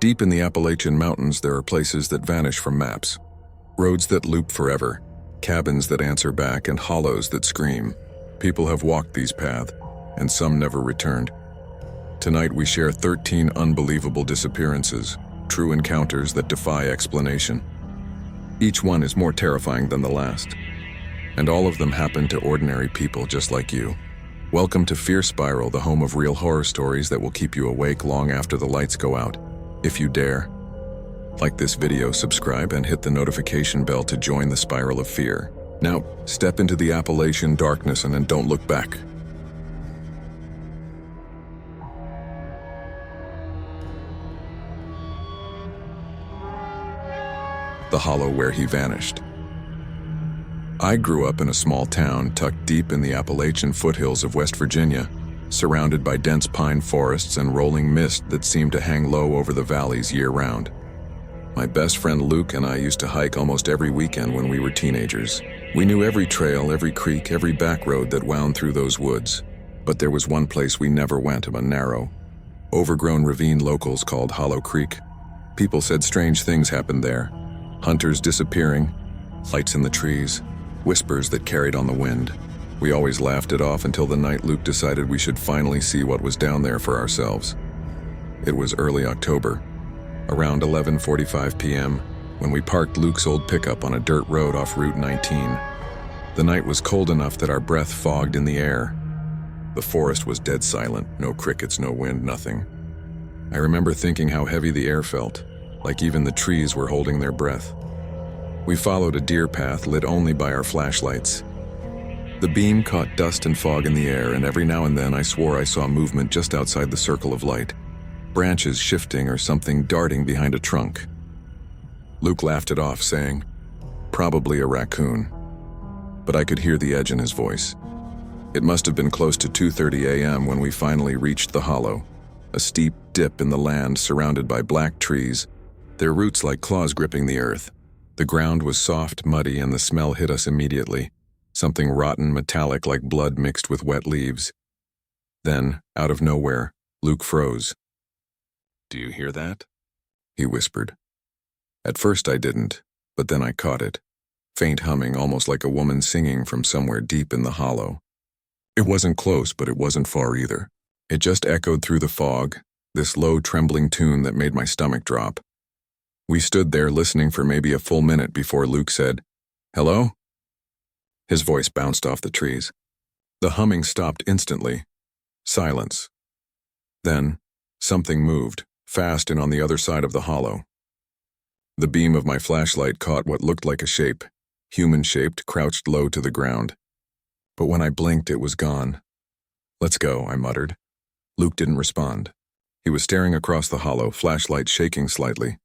Deep in the Appalachian Mountains, there are places that vanish from maps. Roads that loop forever, cabins that answer back, and hollows that scream. People have walked these paths, and some never returned. Tonight we share 13 unbelievable disappearances, true encounters that defy explanation. Each one is more terrifying than the last. And all of them happen to ordinary people just like you. Welcome to Fear Spiral, the home of real horror stories that will keep you awake long after the lights go out. If you dare. Like this video, subscribe, and hit the notification bell to join the spiral of fear. Now, step into the Appalachian darkness and then don't look back. The hollow where he vanished. I grew up in a small town tucked deep in the Appalachian foothills of West Virginia, surrounded by dense pine forests and rolling mist that seemed to hang low over the valleys year-round. My best friend Luke and I used to hike almost every weekend when we were teenagers. We knew every trail, every creek, every back road that wound through those woods. But there was one place we never went, a narrow, overgrown ravine locals called Hollow Creek. People said strange things happened there. Hunters disappearing, lights in the trees, whispers that carried on the wind. We always laughed it off until the night Luke decided we should finally see what was down there for ourselves. It was early October, around 11:45 p.m., when we parked Luke's old pickup on a dirt road off Route 19. The night was cold enough that our breath fogged in the air. The forest was dead silent, no crickets, no wind, nothing. I remember thinking how heavy the air felt, like even the trees were holding their breath. We followed a deer path lit only by our flashlights. The beam caught dust and fog in the air, and every now and then I swore I saw movement just outside the circle of light. Branches shifting or something darting behind a trunk. Luke laughed it off, saying, "Probably a raccoon." But I could hear the edge in his voice. It must have been close to 2:30 a.m. when we finally reached the hollow, a steep dip in the land surrounded by black trees, their roots like claws gripping the earth. The ground was soft, muddy, and the smell hit us immediately. Something rotten, metallic like blood mixed with wet leaves. Then, out of nowhere, Luke froze. "Do you hear that?" he whispered. At first I didn't, but then I caught it. Faint humming, almost like a woman singing from somewhere deep in the hollow. It wasn't close, but it wasn't far either. It just echoed through the fog, this low, trembling tune that made my stomach drop. We stood there listening for maybe a full minute before Luke said, "Hello?" His voice bounced off the trees. The humming stopped instantly. Silence. Then, something moved, fast and on the other side of the hollow. The beam of my flashlight caught what looked like a shape, human-shaped, crouched low to the ground. But when I blinked, it was gone. "Let's go," I muttered. Luke didn't respond. He was staring across the hollow, flashlight shaking slightly.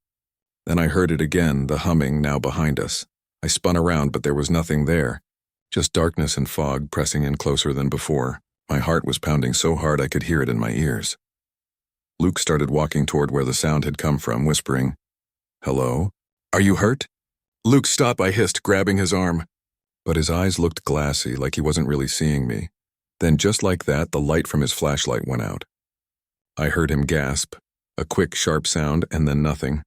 Then I heard it again, the humming now behind us. I spun around, but there was nothing there. Just darkness and fog pressing in closer than before. My heart was pounding so hard I could hear it in my ears. Luke started walking toward where the sound had come from, whispering, "Hello? Are you hurt?" "Luke, stop," I hissed, grabbing his arm. But his eyes looked glassy, like he wasn't really seeing me. Then just like that, the light from his flashlight went out. I heard him gasp, a quick, sharp sound, and then nothing.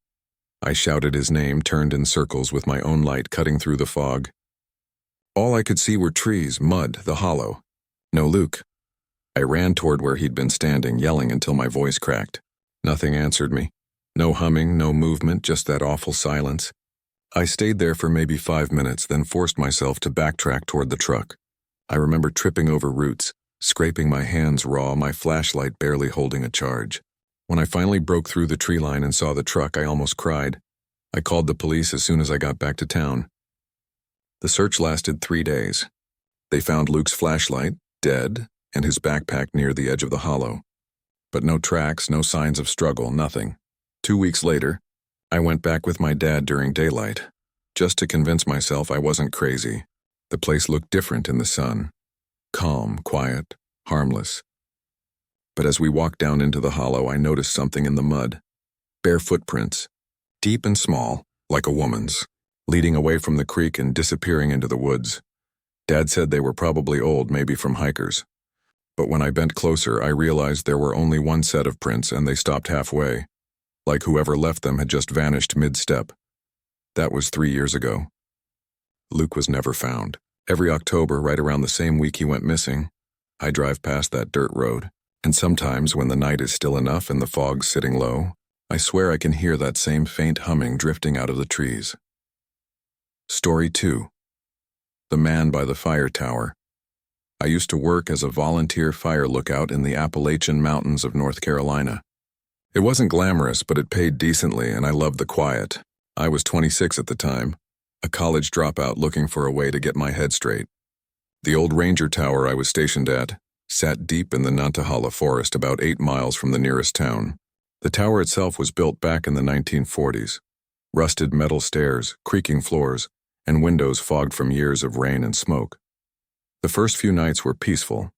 I shouted his name, turned in circles with my own light cutting through the fog. All I could see were trees, mud, the hollow. No Luke. I ran toward where he'd been standing, yelling until my voice cracked. Nothing answered me. No humming, no movement, just that awful silence. I stayed there for maybe 5 minutes, then forced myself to backtrack toward the truck. I remember tripping over roots, scraping my hands raw, my flashlight barely holding a charge. When I finally broke through the tree line and saw the truck, I almost cried. I called the police as soon as I got back to town. The search lasted 3 days. They found Luke's flashlight, dead, and his backpack near the edge of the hollow. But no tracks, no signs of struggle, nothing. 2 weeks later, I went back with my dad during daylight, just to convince myself I wasn't crazy. The place looked different in the sun. Calm, quiet, harmless. But as we walked down into the hollow, I noticed something in the mud. Bare footprints, deep and small, like a woman's, leading away from the creek and disappearing into the woods. Dad said they were probably old, maybe from hikers. But when I bent closer, I realized there were only one set of prints and they stopped halfway, like whoever left them had just vanished mid-step. That was 3 years ago. Luke was never found. Every October, right around the same week he went missing, I drive past that dirt road, and sometimes when the night is still enough and the fog's sitting low, I swear I can hear that same faint humming drifting out of the trees. Story 2. The Man by the Fire Tower. I used to work as a volunteer fire lookout in the Appalachian Mountains of North Carolina. It wasn't glamorous, but it paid decently, and I loved the quiet. I was 26 at the time, a college dropout looking for a way to get my head straight. The old ranger tower I was stationed at sat deep in the Nantahala forest about 8 miles from the nearest town. The tower itself was built back in the 1940s. Rusted metal stairs, creaking floors, and windows fogged from years of rain and smoke. The first few nights were peaceful.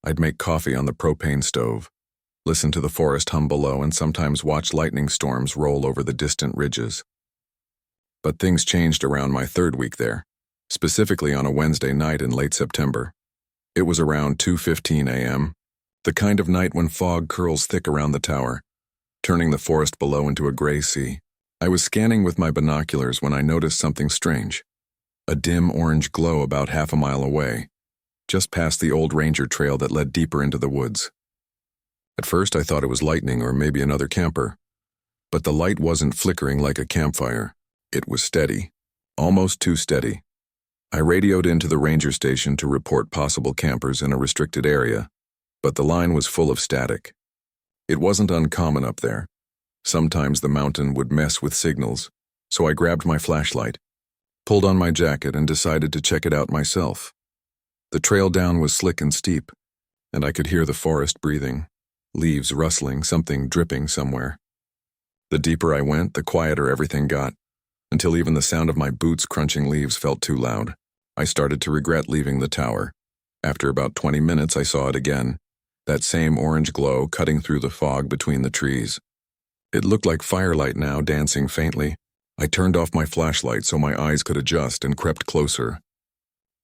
I'd make coffee on the propane stove, listen to the forest hum below, and sometimes watch lightning storms roll over the distant ridges. But things changed around my 3rd week there, specifically on a Wednesday night in late September. It was around 2:15 a.m., the kind of night when fog curls thick around the tower, turning the forest below into a gray sea. I was scanning with my binoculars when I noticed something strange. A dim orange glow about half a mile away, just past the old ranger trail that led deeper into the woods. At first I thought it was lightning or maybe another camper, but the light wasn't flickering like a campfire. It was steady, almost too steady. I radioed into the ranger station to report possible campers in a restricted area, but the line was full of static. It wasn't uncommon up there. Sometimes the mountain would mess with signals, so I grabbed my flashlight, pulled on my jacket, and decided to check it out myself. The trail down was slick and steep, and I could hear the forest breathing, leaves rustling, something dripping somewhere. The deeper I went, the quieter everything got, until even the sound of my boots crunching leaves felt too loud. I started to regret leaving the tower. After about 20 minutes, I saw it again, that same orange glow cutting through the fog between the trees. It looked like firelight now, dancing faintly. I turned off my flashlight so my eyes could adjust and crept closer.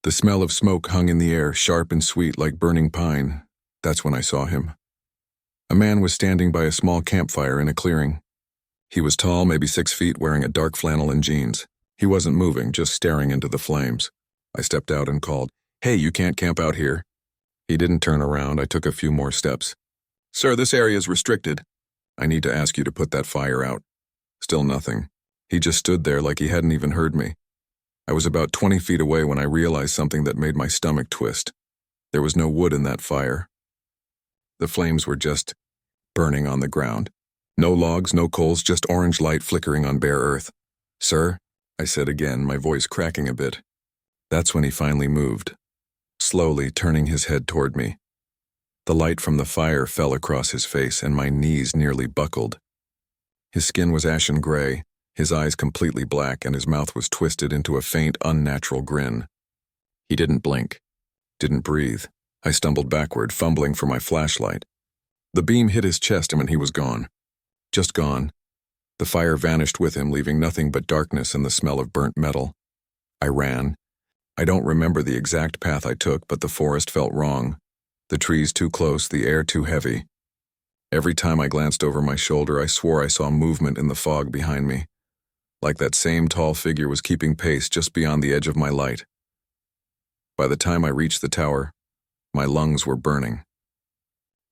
The smell of smoke hung in the air, sharp and sweet like burning pine. That's when I saw him. A man was standing by a small campfire in a clearing. He was tall, maybe 6 feet, wearing a dark flannel and jeans. He wasn't moving, just staring into the flames. I stepped out and called, "Hey, you can't camp out here." He didn't turn around. I took a few more steps. "Sir, this area is restricted. I need to ask you to put that fire out." Still nothing. He just stood there like he hadn't even heard me. I was about 20 feet away when I realized something that made my stomach twist. There was no wood in that fire. The flames were just burning on the ground. No logs, no coals, just orange light flickering on bare earth. "Sir," I said again, my voice cracking a bit. That's when he finally moved, slowly turning his head toward me. The light from the fire fell across his face, and my knees nearly buckled. His skin was ashen gray, his eyes completely black, and his mouth was twisted into a faint, unnatural grin. He didn't blink, didn't breathe. I stumbled backward, fumbling for my flashlight. The beam hit his chest, and he was gone. Just gone. The fire vanished with him, leaving nothing but darkness and the smell of burnt metal. I ran. I don't remember the exact path I took, but the forest felt wrong. The trees too close, the air too heavy. Every time I glanced over my shoulder, I swore I saw movement in the fog behind me, like that same tall figure was keeping pace just beyond the edge of my light. By the time I reached the tower, my lungs were burning.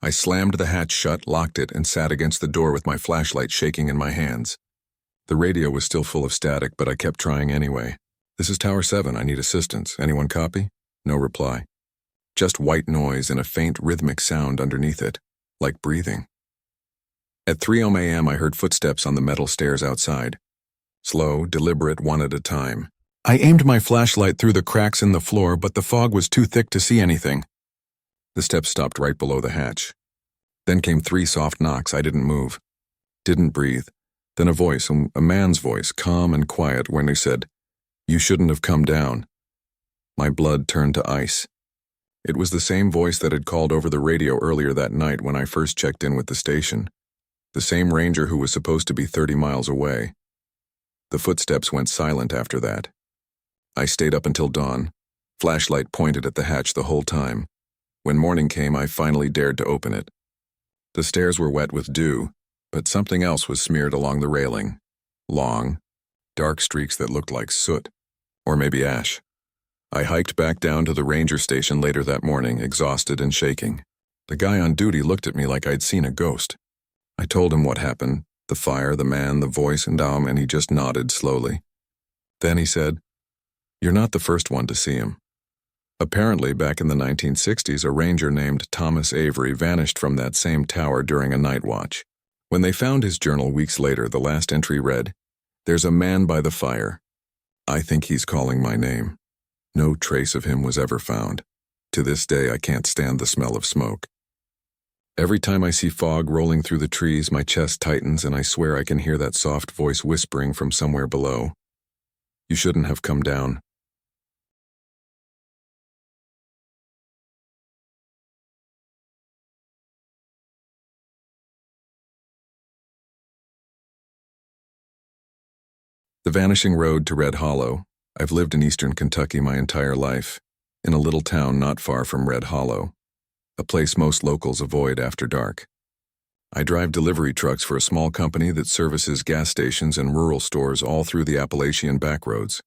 I slammed the hatch shut, locked it, and sat against the door with my flashlight shaking in my hands. The radio was still full of static, but I kept trying anyway. "This is Tower 7, I need assistance. Anyone copy?" No reply. Just white noise and a faint rhythmic sound underneath it, like breathing. At 3 a.m. I heard footsteps on the metal stairs outside. Slow, deliberate, one at a time. I aimed my flashlight through the cracks in the floor, but the fog was too thick to see anything. The steps stopped right below the hatch. Then came 3 soft knocks. I didn't move, didn't breathe. Then a voice, a man's voice, calm and quiet, when he said, "You shouldn't have come down." My blood turned to ice. It was the same voice that had called over the radio earlier that night when I first checked in with the station. The same ranger who was supposed to be 30 miles away. The footsteps went silent after that. I stayed up until dawn, flashlight pointed at the hatch the whole time. When morning came, I finally dared to open it. The stairs were wet with dew, but something else was smeared along the railing. Long, dark streaks that looked like soot, or maybe ash. I hiked back down to the ranger station later that morning, exhausted and shaking. The guy on duty looked at me like I'd seen a ghost. I told him what happened, the fire, the man, the voice, and he just nodded slowly. Then he said, "You're not the first one to see him." Apparently, back in the 1960s, a ranger named Thomas Avery vanished from that same tower during a night watch. When they found his journal weeks later, the last entry read, "There's a man by the fire. I think he's calling my name." No trace of him was ever found. To this day, I can't stand the smell of smoke. Every time I see fog rolling through the trees, my chest tightens and I swear I can hear that soft voice whispering from somewhere below. "You shouldn't have come down." The Vanishing Road to Red Hollow. I've lived in eastern Kentucky my entire life, in a little town not far from Red Hollow, a place most locals avoid after dark. I drive delivery trucks for a small company that services gas stations and rural stores all through the Appalachian backroads.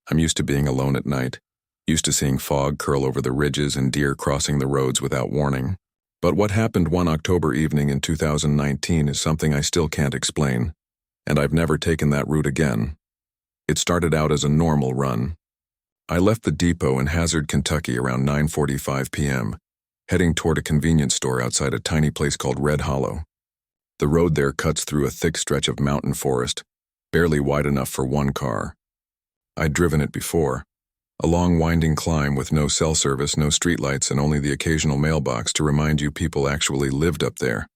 I'm used to being alone at night, used to seeing fog curl over the ridges and deer crossing the roads without warning. But what happened one October evening in 2019 is something I still can't explain, and I've never taken that route again. It started out as a normal run. I left the depot in Hazard, Kentucky around 9:45 p.m., heading toward a convenience store outside a tiny place called Red Hollow. The road there cuts through a thick stretch of mountain forest, barely wide enough for one car. I'd driven it before, a long winding climb with no cell service, no streetlights, and only the occasional mailbox to remind you people actually lived up there.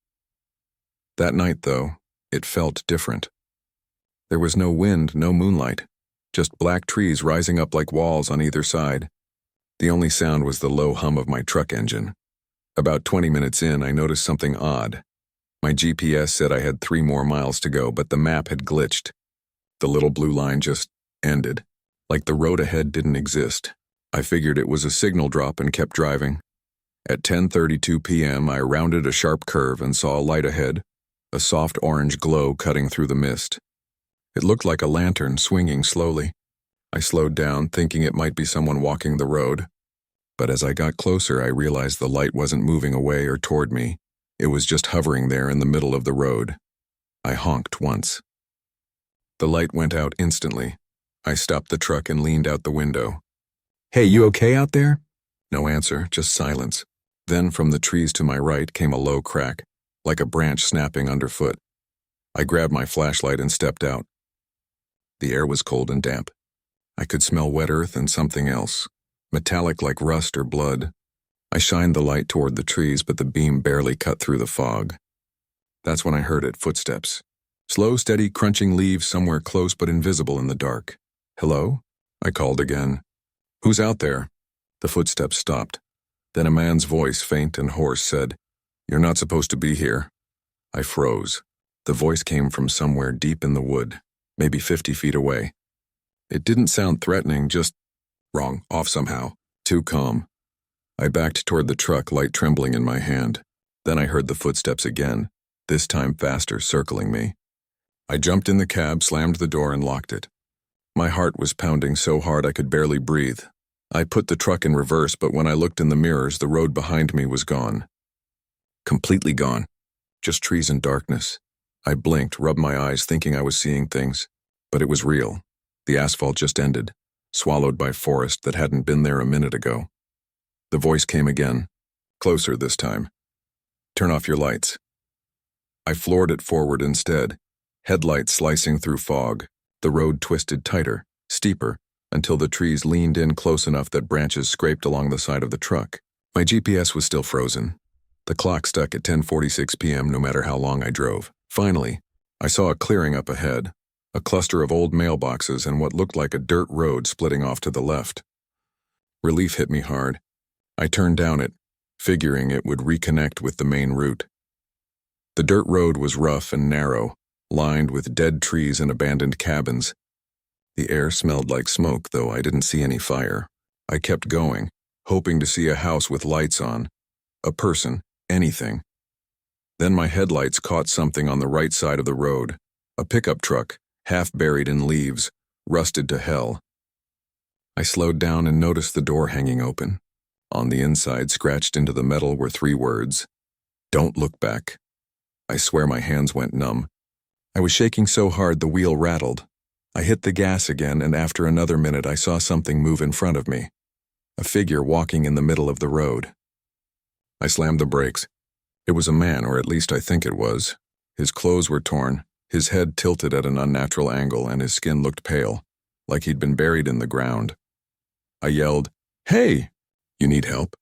That night, though, it felt different. There was no wind, no moonlight, just black trees rising up like walls on either side. The only sound was the low hum of my truck engine. About 20 minutes in, I noticed something odd. My GPS said I had 3 more miles to go, but the map had glitched. The little blue line just ended, like the road ahead didn't exist. I figured it was a signal drop and kept driving. At 10:32 p.m., I rounded a sharp curve and saw a light ahead, a soft orange glow cutting through the mist. It looked like a lantern swinging slowly. I slowed down, thinking it might be someone walking the road. But as I got closer, I realized the light wasn't moving away or toward me. It was just hovering there in the middle of the road. I honked once. The light went out instantly. I stopped the truck and leaned out the window. "Hey, you okay out there?" No answer, just silence. Then from the trees to my right came a low crack, like a branch snapping underfoot. I grabbed my flashlight and stepped out. The air was cold and damp. I could smell wet earth and something else, metallic like rust or blood. I shined the light toward the trees, but the beam barely cut through the fog. That's when I heard it, footsteps. Slow, steady, crunching leaves somewhere close but invisible in the dark. "Hello?" I called again. "Who's out there?" The footsteps stopped. Then a man's voice, faint and hoarse, said, "You're not supposed to be here." I froze. The voice came from somewhere deep in the wood, maybe 50 feet away. It didn't sound threatening, just wrong, off somehow, too calm. I backed toward the truck, light trembling in my hand. Then I heard the footsteps again, this time faster, circling me. I jumped in the cab, slammed the door, and locked it. My heart was pounding so hard I could barely breathe. I put the truck in reverse, but when I looked in the mirrors, the road behind me was gone. Completely gone. Just trees and darkness. I blinked, rubbed my eyes, thinking I was seeing things. But it was real. The asphalt just ended, swallowed by forest that hadn't been there a minute ago. The voice came again, closer this time. "Turn off your lights." I floored it forward instead, headlights slicing through fog. The road twisted tighter, steeper, until the trees leaned in close enough that branches scraped along the side of the truck. My GPS was still frozen. The clock stuck at 10:46 p.m. no matter how long I drove. Finally, I saw a clearing up ahead, a cluster of old mailboxes and what looked like a dirt road splitting off to the left. Relief hit me hard. I turned down it, figuring it would reconnect with the main route. The dirt road was rough and narrow, lined with dead trees and abandoned cabins. The air smelled like smoke, though I didn't see any fire. I kept going, hoping to see a house with lights on, a person, anything. Then my headlights caught something on the right side of the road, a pickup truck, half buried in leaves, rusted to hell. I slowed down and noticed the door hanging open. On the inside, scratched into the metal, were 3 words: "Don't look back." I swear my hands went numb. I was shaking so hard the wheel rattled. I hit the gas again, and after another minute I saw something move in front of me. A figure walking in the middle of the road. I slammed the brakes. It was a man, or at least I think it was. His clothes were torn, his head tilted at an unnatural angle, and his skin looked pale, like he'd been buried in the ground. I yelled, "Hey! You need help?"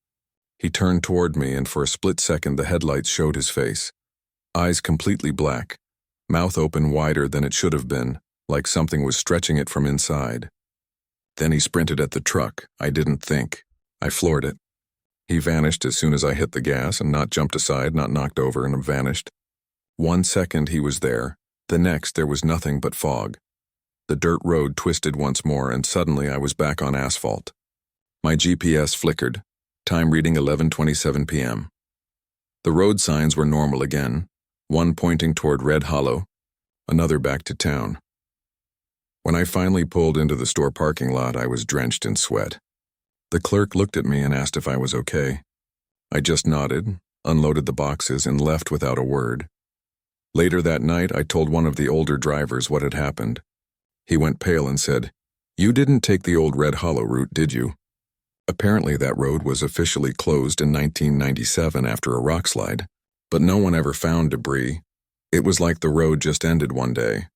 He turned toward me, and for a split second the headlights showed his face. Eyes completely black, mouth open wider than it should have been, like something was stretching it from inside. Then he sprinted at the truck. I didn't think. I floored it. He vanished as soon as I hit the gas, and not jumped aside, not knocked over, and vanished. 1 second he was there. The next there was nothing but fog. The dirt road twisted once more, and suddenly I was back on asphalt. My GPS flickered, time reading 11:27 p.m. The road signs were normal again, one pointing toward Red Hollow, another back to town. When I finally pulled into the store parking lot, I was drenched in sweat. The clerk looked at me and asked if I was okay. I just nodded, unloaded the boxes, and left without a word. Later that night, I told one of the older drivers what had happened. He went pale and said, "You didn't take the old Red Hollow route, did you?" Apparently that road was officially closed in 1997 after a rock slide, but no one ever found debris. It was like the road just ended one day.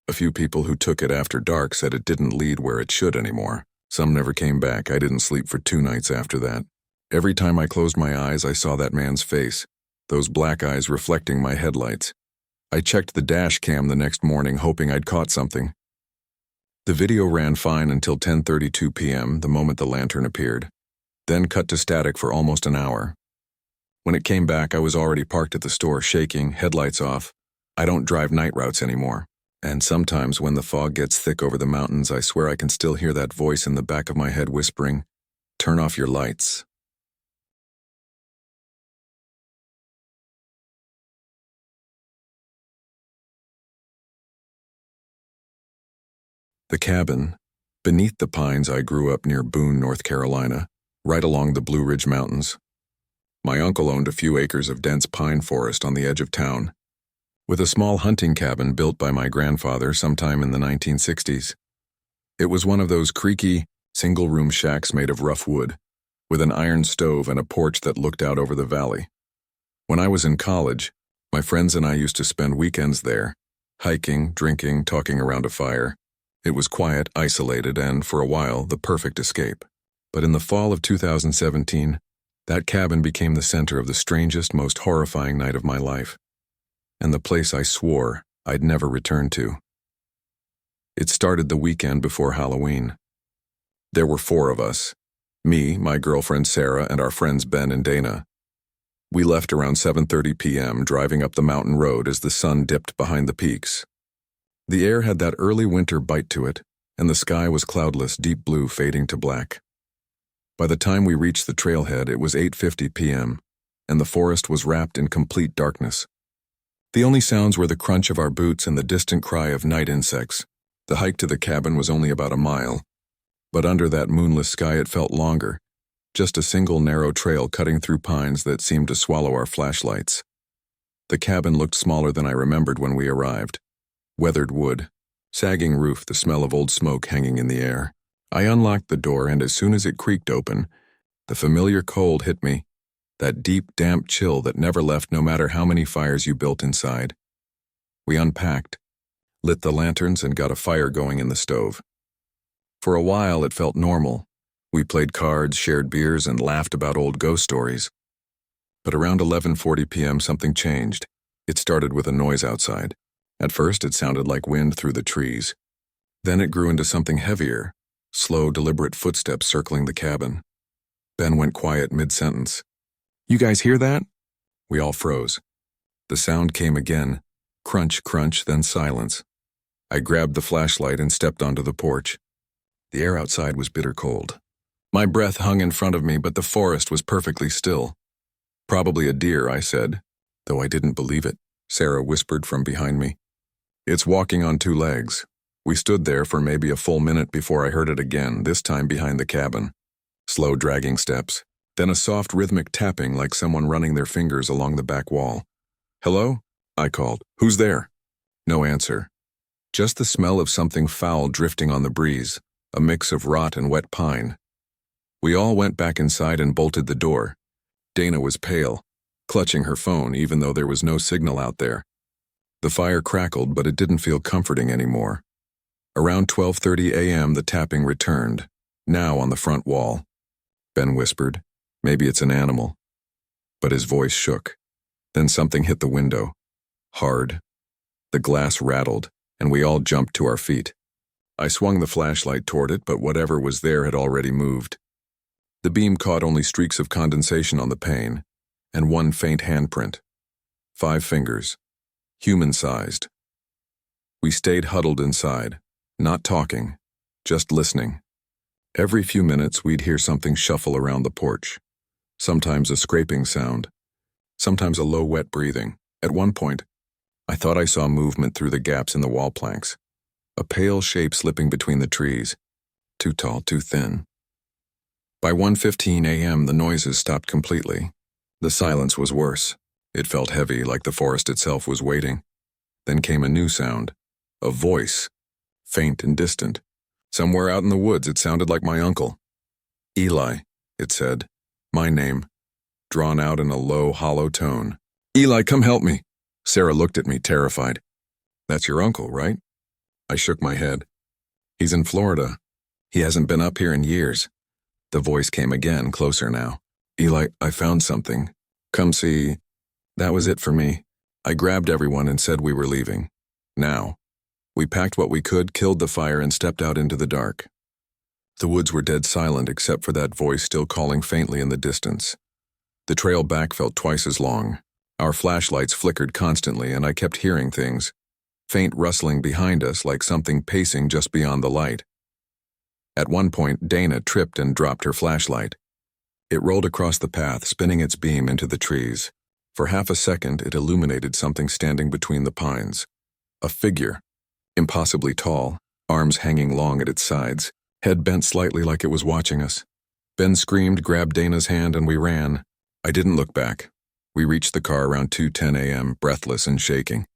A few people who took it after dark said it didn't lead where it should anymore. Some never came back. I didn't sleep for 2 nights after that. Every time I closed my eyes, I saw that man's face, those black eyes reflecting my headlights. I checked the dash cam the next morning, hoping I'd caught something. The video ran fine until 10:32 p.m., the moment the lantern appeared, then cut to static for almost an hour. When it came back, I was already parked at the store, shaking, headlights off. I don't drive night routes anymore. And sometimes when the fog gets thick over the mountains, I swear I can still hear that voice in the back of my head whispering, "Turn off your lights." The cabin. Beneath the pines, I grew up near Boone, North Carolina, right along the Blue Ridge Mountains. My uncle owned a few acres of dense pine forest on the edge of town, with a small hunting cabin built by my grandfather sometime in the 1960s. It was one of those creaky, single-room shacks made of rough wood, with an iron stove and a porch that looked out over the valley. When I was in college, my friends and I used to spend weekends there, hiking, drinking, talking around a fire. It was quiet, isolated, and, for a while, the perfect escape. But in the fall of 2017, that cabin became the center of the strangest, most horrifying night of my life, and the place I swore I'd never return to. It started the weekend before Halloween. There were 4 of us, me, my girlfriend Sarah, and our friends Ben and Dana. We left around 7:30 p.m., driving up the mountain road as the sun dipped behind the peaks. The air had that early winter bite to it, and the sky was cloudless, deep blue fading to black. By the time we reached the trailhead, it was 8:50 p.m., and the forest was wrapped in complete darkness. The only sounds were the crunch of our boots and the distant cry of night insects. The hike to the cabin was only about a mile, but under that moonless sky it felt longer, just a single narrow trail cutting through pines that seemed to swallow our flashlights. The cabin looked smaller than I remembered when we arrived. Weathered wood, sagging roof, the smell of old smoke hanging in the air. I unlocked the door, and as soon as it creaked open, the familiar cold hit me, that deep, damp chill that never left no matter how many fires you built inside. We unpacked, lit the lanterns, and got a fire going in the stove. For a while, it felt normal. We played cards, shared beers, and laughed about old ghost stories. But around 11:40 p.m., something changed. It started with a noise outside. At first, it sounded like wind through the trees. Then it grew into something heavier, slow, deliberate footsteps circling the cabin. Ben went quiet mid-sentence. "You guys hear that?" We all froze. The sound came again, crunch, crunch, then silence. I grabbed the flashlight and stepped onto the porch. The air outside was bitter cold. My breath hung in front of me, but the forest was perfectly still. "Probably a deer," I said. though I didn't believe it. Sarah whispered from behind me. It's walking on two legs. We stood there for maybe a full minute before I heard it again, this time behind the cabin. Slow dragging steps, then a soft rhythmic tapping like someone running their fingers along the back wall. Hello? I called. Who's there? No answer. Just the smell of something foul drifting on the breeze, a mix of rot and wet pine. We all went back inside and bolted the door. Dana was pale, clutching her phone even though there was no signal out there. The fire crackled, but it didn't feel comforting anymore. Around 12:30 a.m. the tapping returned, now on the front wall. Ben whispered, maybe it's an animal. But his voice shook. Then something hit the window. Hard. The glass rattled, and we all jumped to our feet. I swung the flashlight toward it, but whatever was there had already moved. The beam caught only streaks of condensation on the pane, and one faint handprint. 5 fingers. Human-sized. We stayed huddled inside, not talking, just listening. Every few minutes we'd hear something shuffle around the porch. Sometimes a scraping sound. Sometimes a low, wet breathing. At one point, I thought I saw movement through the gaps in the wall planks. A pale shape slipping between the trees. Too tall, too thin. By 1:15 a.m. the noises stopped completely. The silence was worse. It felt heavy, like the forest itself was waiting. Then came a new sound. A voice. Faint and distant. Somewhere out in the woods it sounded like my uncle. Eli, it said. My name. Drawn out in a low, hollow tone. Eli, come help me. Sarah looked at me, terrified. That's your uncle, right? I shook my head. He's in Florida. He hasn't been up here in years. The voice came again, closer now. Eli, I found something. Come see. That was it for me. I grabbed everyone and said we were leaving. Now. We packed what we could, killed the fire, and stepped out into the dark. The woods were dead silent except for that voice still calling faintly in the distance. The trail back felt twice as long. Our flashlights flickered constantly, and I kept hearing things. Faint rustling behind us like something pacing just beyond the light. At one point, Dana tripped and dropped her flashlight. It rolled across the path, spinning its beam into the trees. For half a second, it illuminated something standing between the pines. A figure. Impossibly tall, arms hanging long at its sides, head bent slightly like it was watching us. Ben screamed, grabbed Dana's hand, and we ran. I didn't look back. We reached the car around 2:10 a.m., breathless and shaking.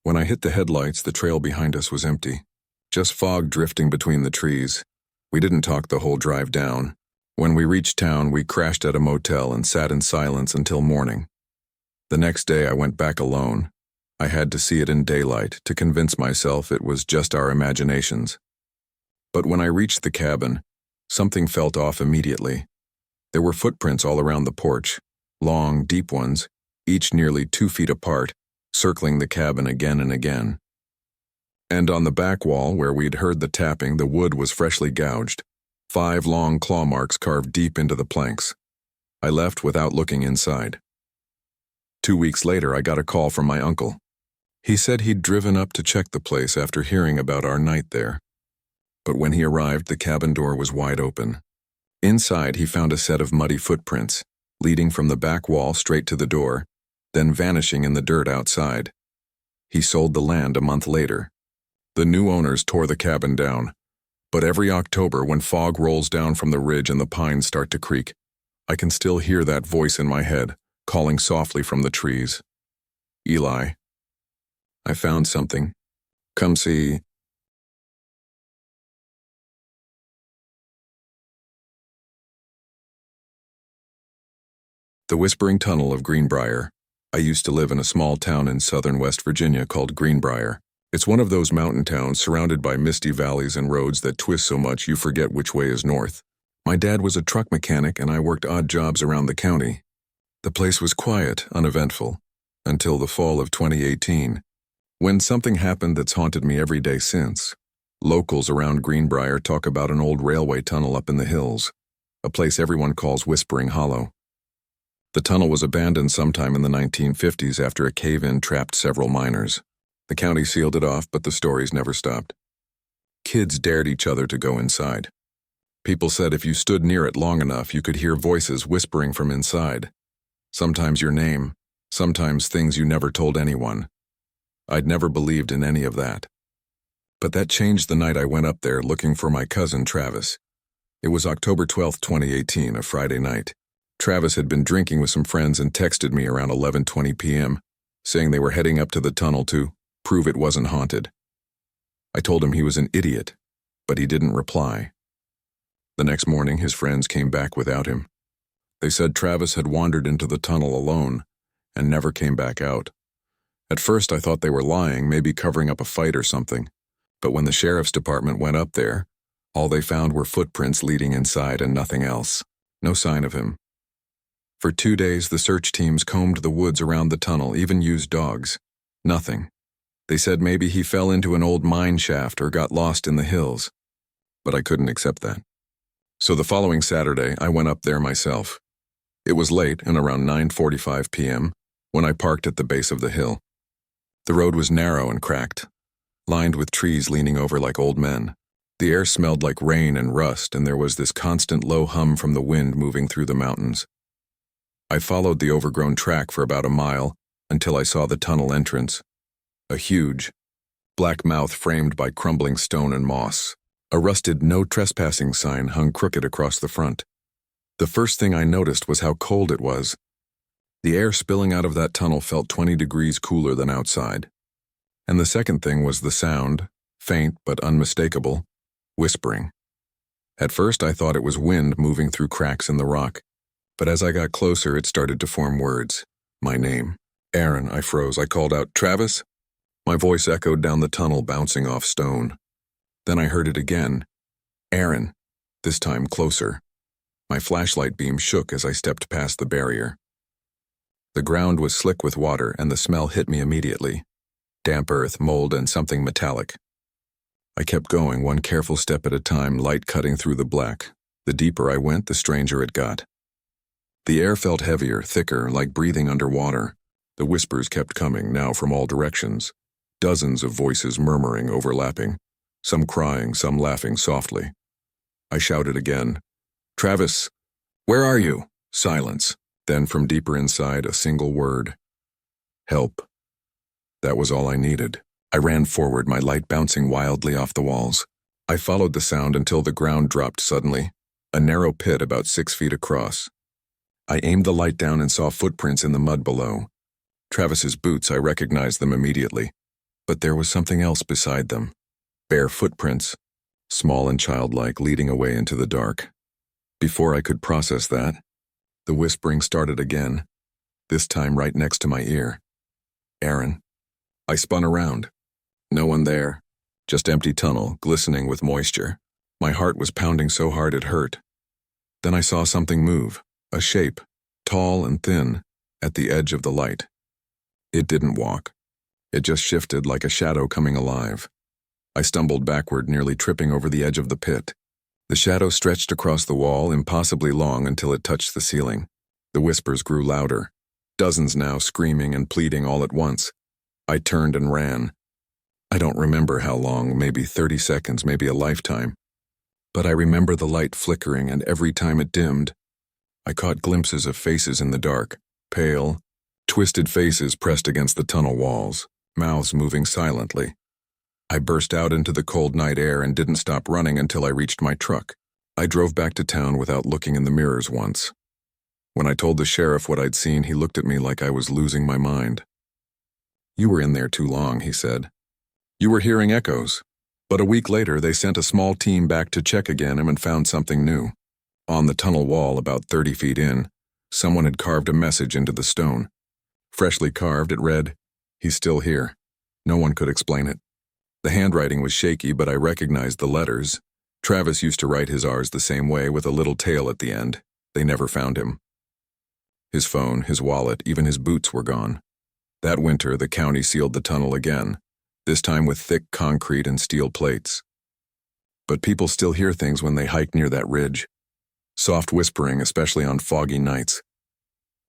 When I hit the headlights, the trail behind us was empty. Just fog drifting between the trees. We didn't talk the whole drive down. When we reached town, we crashed at a motel and sat in silence until morning. The next day, I went back alone. I had to see it in daylight to convince myself it was just our imaginations. But when I reached the cabin, something felt off immediately. There were footprints all around the porch, long, deep ones, each nearly 2 feet apart, circling the cabin again and again. And on the back wall, where we'd heard the tapping, the wood was freshly gouged, 5 long claw marks carved deep into the planks. I left without looking inside. 2 weeks later, I got a call from my uncle. He said he'd driven up to check the place after hearing about our night there. But when he arrived, the cabin door was wide open. Inside, he found a set of muddy footprints, leading from the back wall straight to the door, then vanishing in the dirt outside. He sold the land a month later. The new owners tore the cabin down. But every October, when fog rolls down from the ridge and the pines start to creak, I can still hear that voice in my head, calling softly from the trees. Eli, I found something. Come see. The Whispering Tunnel of Greenbrier. I used to live in a small town in southern West Virginia called Greenbrier. It's one of those mountain towns surrounded by misty valleys and roads that twist so much you forget which way is north. My dad was a truck mechanic and I worked odd jobs around the county. The place was quiet, uneventful, until the fall of 2018, when something happened that's haunted me every day since. Locals around Greenbrier talk about an old railway tunnel up in the hills, a place everyone calls Whispering Hollow. The tunnel was abandoned sometime in the 1950s after a cave-in trapped several miners. The county sealed it off, but the stories never stopped. Kids dared each other to go inside. People said if you stood near it long enough, you could hear voices whispering from inside. Sometimes your name, Sometimes things you never told anyone. I'd never believed in any of that. But that changed the night I went up there looking for my cousin Travis. It was October 12th, 2018, a Friday night. Travis had been drinking with some friends and texted me around 11:20 p.m., saying they were heading up to the tunnel to prove it wasn't haunted. I told him he was an idiot, but he didn't reply. The next morning, his friends came back without him. They said Travis had wandered into the tunnel alone and never came back out. At first, I thought they were lying, maybe covering up a fight or something. But when the sheriff's department went up there, all they found were footprints leading inside and nothing else. No sign of him. For 2 days, the search teams combed the woods around the tunnel, even used dogs. Nothing. They said maybe he fell into an old mine shaft or got lost in the hills. But I couldn't accept that. So the following Saturday, I went up there myself. It was late and around 9:45 p.m. when I parked at the base of the hill. The road was narrow and cracked, lined with trees leaning over like old men. The air smelled like rain and rust, and there was this constant low hum from the wind moving through the mountains. I followed the overgrown track for about a mile until I saw the tunnel entrance. A huge, black mouth framed by crumbling stone and moss. A rusted "No Trespassing" sign hung crooked across the front. The first thing I noticed was how cold it was. The air spilling out of that tunnel felt 20 degrees cooler than outside. And the second thing was the sound, faint but unmistakable, whispering. At first I thought it was wind moving through cracks in the rock, but as I got closer it started to form words. My name. Aaron. I froze. I called out, "Travis?" My voice echoed down the tunnel, bouncing off stone. Then I heard it again. Aaron. This time closer. My flashlight beam shook as I stepped past the barrier. The ground was slick with water and the smell hit me immediately. Damp earth, mold, and something metallic. I kept going, one careful step at a time, light cutting through the black. The deeper I went, the stranger it got. The air felt heavier, thicker, like breathing underwater. The whispers kept coming, now from all directions. Dozens of voices murmuring, overlapping. Some crying, some laughing softly. I shouted again. "Travis, where are you?" Silence. Then from deeper inside, a single word. Help. That was all I needed. I ran forward, my light bouncing wildly off the walls. I followed the sound until the ground dropped suddenly, a narrow pit about 6 feet across. I aimed the light down and saw footprints in the mud below. Travis's boots, I recognized them immediately. But there was something else beside them. Bare footprints, small and childlike, leading away into the dark. Before I could process that, the whispering started again, this time right next to my ear. Aaron. I spun around. No one there. Just empty tunnel, glistening with moisture. My heart was pounding so hard it hurt. Then I saw something move, a shape, tall and thin, at the edge of the light. It didn't walk. It just shifted like a shadow coming alive. I stumbled backward, nearly tripping over the edge of the pit. The shadow stretched across the wall, impossibly long, until it touched the ceiling. The whispers grew louder, dozens now screaming and pleading all at once. I turned and ran. I don't remember how long, maybe 30 seconds, maybe a lifetime. But I remember the light flickering, and every time it dimmed, I caught glimpses of faces in the dark, pale, twisted faces pressed against the tunnel walls, mouths moving silently. I burst out into the cold night air and didn't stop running until I reached my truck. I drove back to town without looking in the mirrors once. When I told the sheriff what I'd seen, he looked at me like I was losing my mind. "You were in there too long," he said. "You were hearing echoes." But a week later, they sent a small team back to check again and found something new. On the tunnel wall, about 30 feet in, someone had carved a message into the stone. Freshly carved, it read, "He's still here." No one could explain it. The handwriting was shaky, but I recognized the letters. Travis used to write his R's the same way, with a little tail at the end. They never found him. His phone, his wallet, even his boots were gone. That winter, the county sealed the tunnel again, this time with thick concrete and steel plates. But people still hear things when they hike near that ridge. Soft whispering, especially on foggy nights.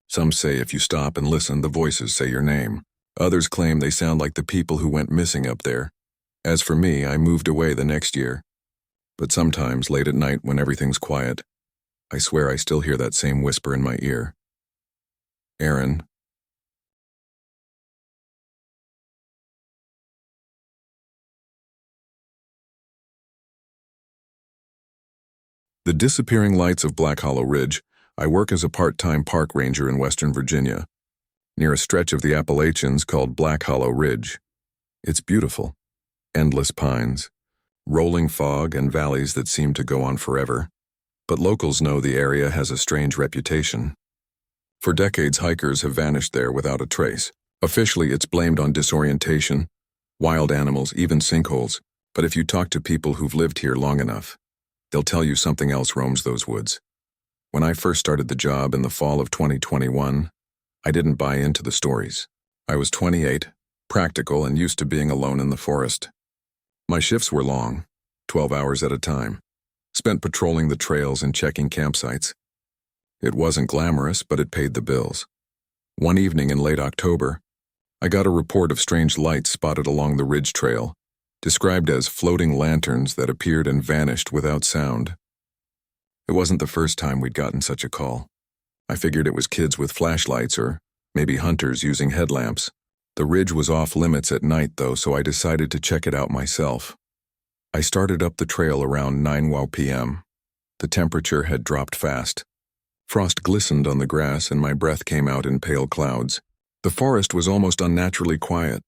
Some say if you stop and listen, the voices say your name. Others claim they sound like the people who went missing up there. As for me, I moved away the next year. But sometimes, late at night when everything's quiet, I swear I still hear that same whisper in my ear. Aaron, The disappearing lights of Black Hollow Ridge. I work as a part-time park ranger in Western Virginia, near a stretch of the Appalachians called Black Hollow Ridge. It's beautiful. Endless pines, rolling fog, and valleys that seem to go on forever. But locals know the area has a strange reputation. For decades, hikers have vanished there without a trace. Officially, it's blamed on disorientation, wild animals, even sinkholes. But if you talk to people who've lived here long enough, they'll tell you something else roams those woods. When I first started the job in the fall of 2021, I didn't buy into the stories. I was 28, practical, and used to being alone in the forest. My shifts were long, 12 hours at a time, spent patrolling the trails and checking campsites. It wasn't glamorous, but it paid the bills. One evening in late October, I got a report of strange lights spotted along the ridge trail, described as floating lanterns that appeared and vanished without sound. It wasn't the first time we'd gotten such a call. I figured it was kids with flashlights or maybe hunters using headlamps. The ridge was off limits at night though, so I decided to check it out myself. I started up the trail around 9 p.m. The temperature had dropped fast. Frost glistened on the grass and my breath came out in pale clouds. The forest was almost unnaturally quiet.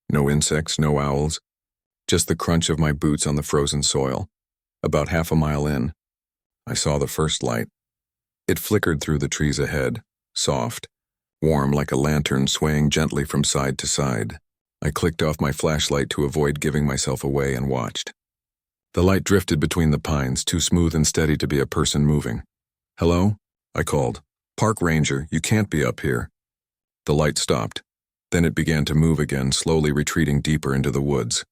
No insects, no owls. Just the crunch of my boots on the frozen soil. About half a mile in, I saw the first light. It flickered through the trees ahead, soft, warm like a lantern swaying gently from side to side. I clicked off my flashlight to avoid giving myself away and watched. The light drifted between the pines, too smooth and steady to be a person moving. "Hello?" I called. "Park ranger, you can't be up here." The light stopped. Then it began to move again, slowly retreating deeper into the woods.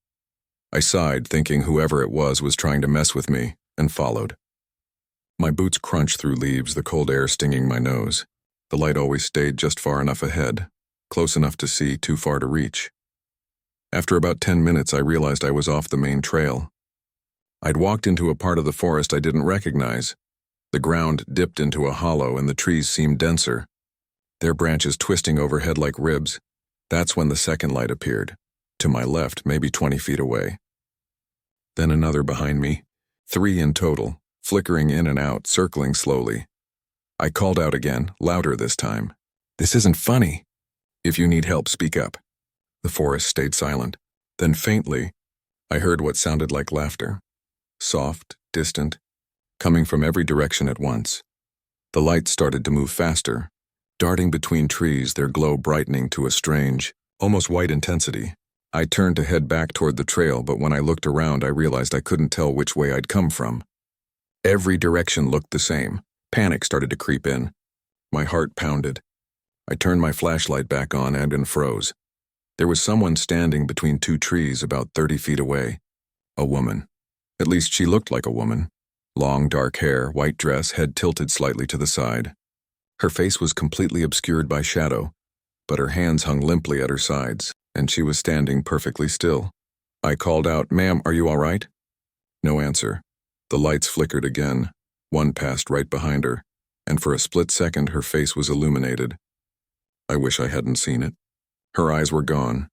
I sighed, thinking whoever it was trying to mess with me, and followed. My boots crunched through leaves, the cold air stinging my nose. The light always stayed just far enough ahead, close enough to see, too far to reach. After about 10 minutes, I realized I was off the main trail. I'd walked into a part of the forest I didn't recognize. The ground dipped into a hollow and the trees seemed denser, their branches twisting overhead like ribs. That's when the second light appeared, to my left, maybe 20 feet away. Then another behind me, 3 in total, flickering in and out, circling slowly. I called out again, louder this time. "This isn't funny. If you need help, speak up." The forest stayed silent. Then faintly, I heard what sounded like laughter. Soft, distant, coming from every direction at once. The lights started to move faster, darting between trees, their glow brightening to a strange, almost white intensity. I turned to head back toward the trail, but when I looked around, I realized I couldn't tell which way I'd come from. Every direction looked the same. Panic started to creep in. My heart pounded. I turned my flashlight back on and froze. There was someone standing between 2 trees about 30 feet away. A woman. At least she looked like a woman. Long dark hair, white dress, head tilted slightly to the side. Her face was completely obscured by shadow, but her hands hung limply at her sides, and she was standing perfectly still. I called out, "Ma'am, are you all right?" No answer. The lights flickered again. One passed right behind her, and for a split second her face was illuminated. I wish I hadn't seen it. Her eyes were gone,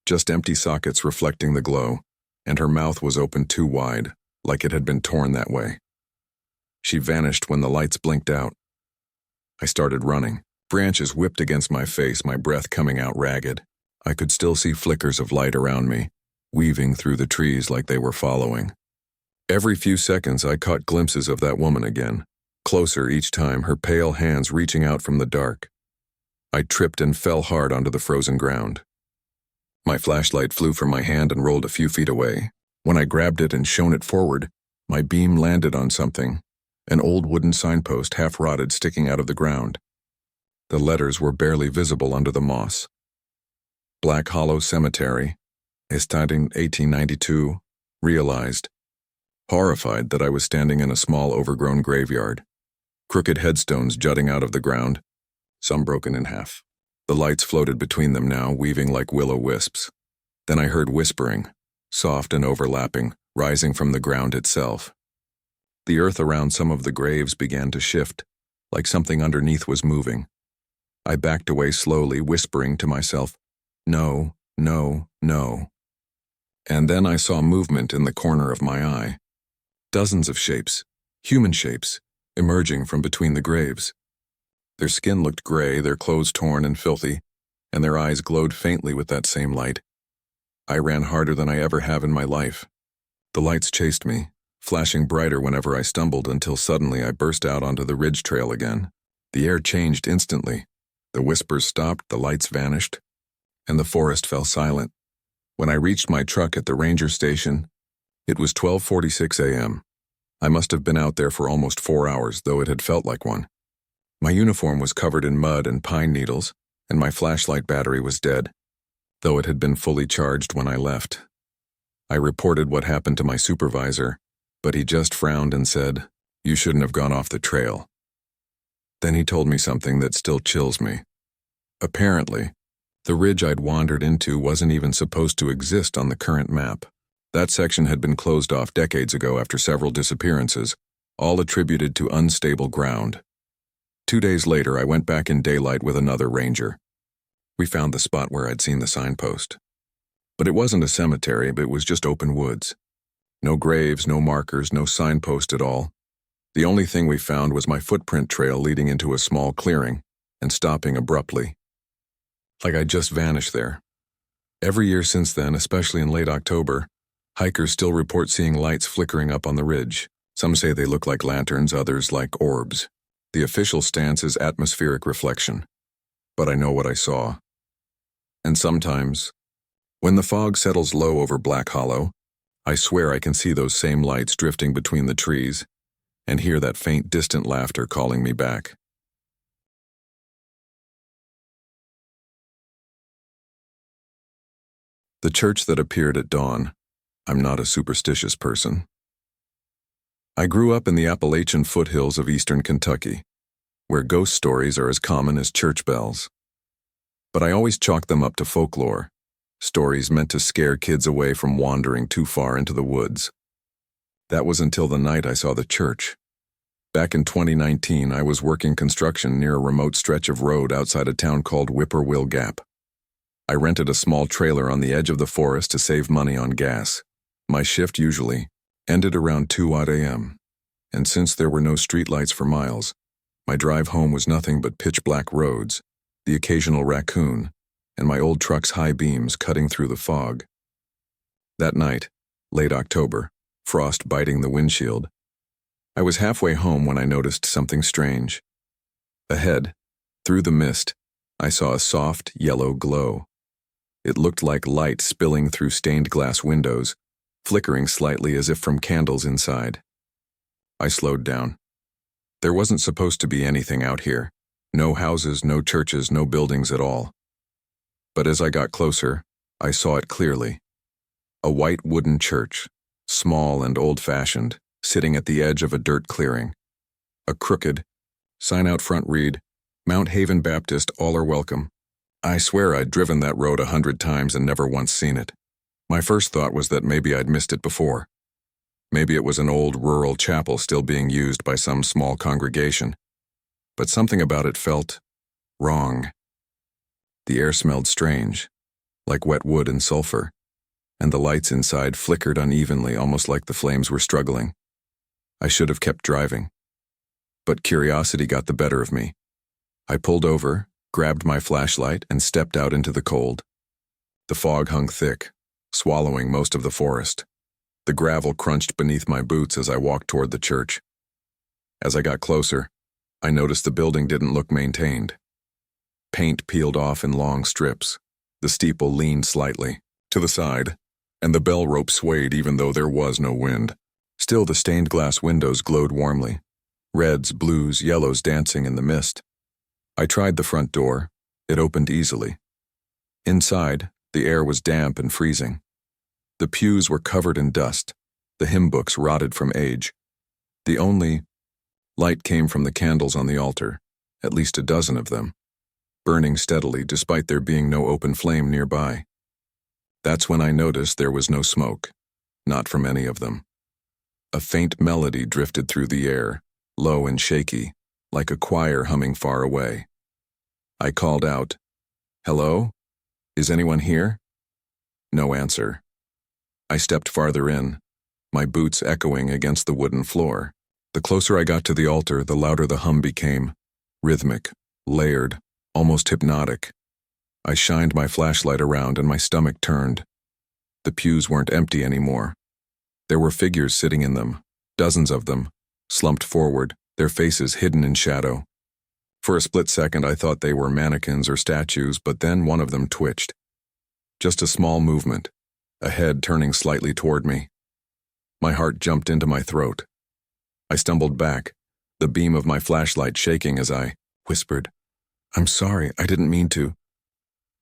just empty sockets reflecting the glow, and her mouth was open too wide, like it had been torn that way. She vanished when the lights blinked out. I started running. Branches whipped against my face, my breath coming out ragged. I could still see flickers of light around me, weaving through the trees like they were following. Every few seconds I caught glimpses of that woman again, closer each time, her pale hands reaching out from the dark. I tripped and fell hard onto the frozen ground. My flashlight flew from my hand and rolled a few feet away. When I grabbed it and shone it forward, my beam landed on something, an old wooden signpost half-rotted sticking out of the ground. The letters were barely visible under the moss. Black Hollow Cemetery, Estating 1892, realized, horrified that I was standing in a small overgrown graveyard. Crooked headstones jutting out of the ground, some broken in half. The lights floated between them now, weaving like will-o-wisps. Then I heard whispering, soft and overlapping, rising from the ground itself. The earth around some of the graves began to shift, like something underneath was moving. I backed away slowly, whispering to myself, "No, no, no." And then I saw movement in the corner of my eye. Dozens of shapes, human shapes, emerging from between the graves. Their skin looked gray, their clothes torn and filthy, and their eyes glowed faintly with that same light. I ran harder than I ever have in my life. The lights chased me, flashing brighter whenever I stumbled until suddenly I burst out onto the ridge trail again. The air changed instantly. The whispers stopped, the lights vanished, and the forest fell silent. When I reached my truck at the ranger station, it was 12:46 a.m. I must have been out there for almost 4 hours, though it had felt like one. My uniform was covered in mud and pine needles, and my flashlight battery was dead, though it had been fully charged when I left. I reported what happened to my supervisor, but he just frowned and said, "You shouldn't have gone off the trail." Then he told me something that still chills me. Apparently, the ridge I'd wandered into wasn't even supposed to exist on the current map. That section had been closed off decades ago after several disappearances, all attributed to unstable ground. 2 days later, I went back in daylight with another ranger. We found the spot where I'd seen the signpost. But it wasn't a cemetery, it was just open woods. No graves, no markers, no signpost at all. The only thing we found was my footprint trail leading into a small clearing and stopping abruptly. Like I'd just vanished there. Every year since then, especially in late October, hikers still report seeing lights flickering up on the ridge. Some say they look like lanterns, others like orbs. The official stance is atmospheric reflection. But I know what I saw. And sometimes, when the fog settles low over Black Hollow, I swear I can see those same lights drifting between the trees and hear that faint, distant laughter calling me back. The church that appeared at dawn. I'm not a superstitious person. I grew up in the Appalachian foothills of eastern Kentucky, where ghost stories are as common as church bells. But I always chalked them up to folklore, stories meant to scare kids away from wandering too far into the woods. That was until the night I saw the church. Back in 2019, I was working construction near a remote stretch of road outside a town called Whippoorwill Gap. I rented a small trailer on the edge of the forest to save money on gas. My shift usually ended around 2 a.m., and since there were no streetlights for miles, my drive home was nothing but pitch-black roads, the occasional raccoon, and my old truck's high beams cutting through the fog. That night, late October, frost biting the windshield, I was halfway home when I noticed something strange. Ahead, through the mist, I saw a soft, yellow glow. It looked like light spilling through stained glass windows, flickering slightly as if from candles inside. I slowed down. There wasn't supposed to be anything out here. No houses, no churches, no buildings at all. But as I got closer, I saw it clearly. A white wooden church, small and old-fashioned, sitting at the edge of a dirt clearing. A crooked sign out front read, "Mount Haven Baptist, all are welcome." I swear I'd driven that road 100 times and never once seen it. My first thought was that maybe I'd missed it before. Maybe it was an old rural chapel still being used by some small congregation. But something about it felt wrong. The air smelled strange, like wet wood and sulfur, and the lights inside flickered unevenly, almost like the flames were struggling. I should have kept driving. But curiosity got the better of me. I pulled over, grabbed my flashlight, and stepped out into the cold. The fog hung thick, swallowing most of the forest. The gravel crunched beneath my boots as I walked toward the church. As I got closer, I noticed the building didn't look maintained. Paint peeled off in long strips. The steeple leaned slightly to the side, and the bell rope swayed even though there was no wind. Still, the stained glass windows glowed warmly, reds, blues, yellows dancing in the mist. I tried the front door. It opened easily. Inside, the air was damp and freezing. The pews were covered in dust, the hymn books rotted from age. The only light came from the candles on the altar, at least a dozen of them, burning steadily despite there being no open flame nearby. That's when I noticed there was no smoke, not from any of them. A faint melody drifted through the air, low and shaky, like a choir humming far away. I called out, "Hello? Is anyone here?" No answer. I stepped farther in, my boots echoing against the wooden floor. The closer I got to the altar, the louder the hum became, rhythmic, layered, almost hypnotic. I shined my flashlight around and my stomach turned. The pews weren't empty anymore. There were figures sitting in them, dozens of them, slumped forward, their faces hidden in shadow. For a split second I thought they were mannequins or statues, but then one of them twitched. Just a small movement, a head turning slightly toward me. My heart jumped into my throat. I stumbled back, the beam of my flashlight shaking as I whispered, "I'm sorry, I didn't mean to."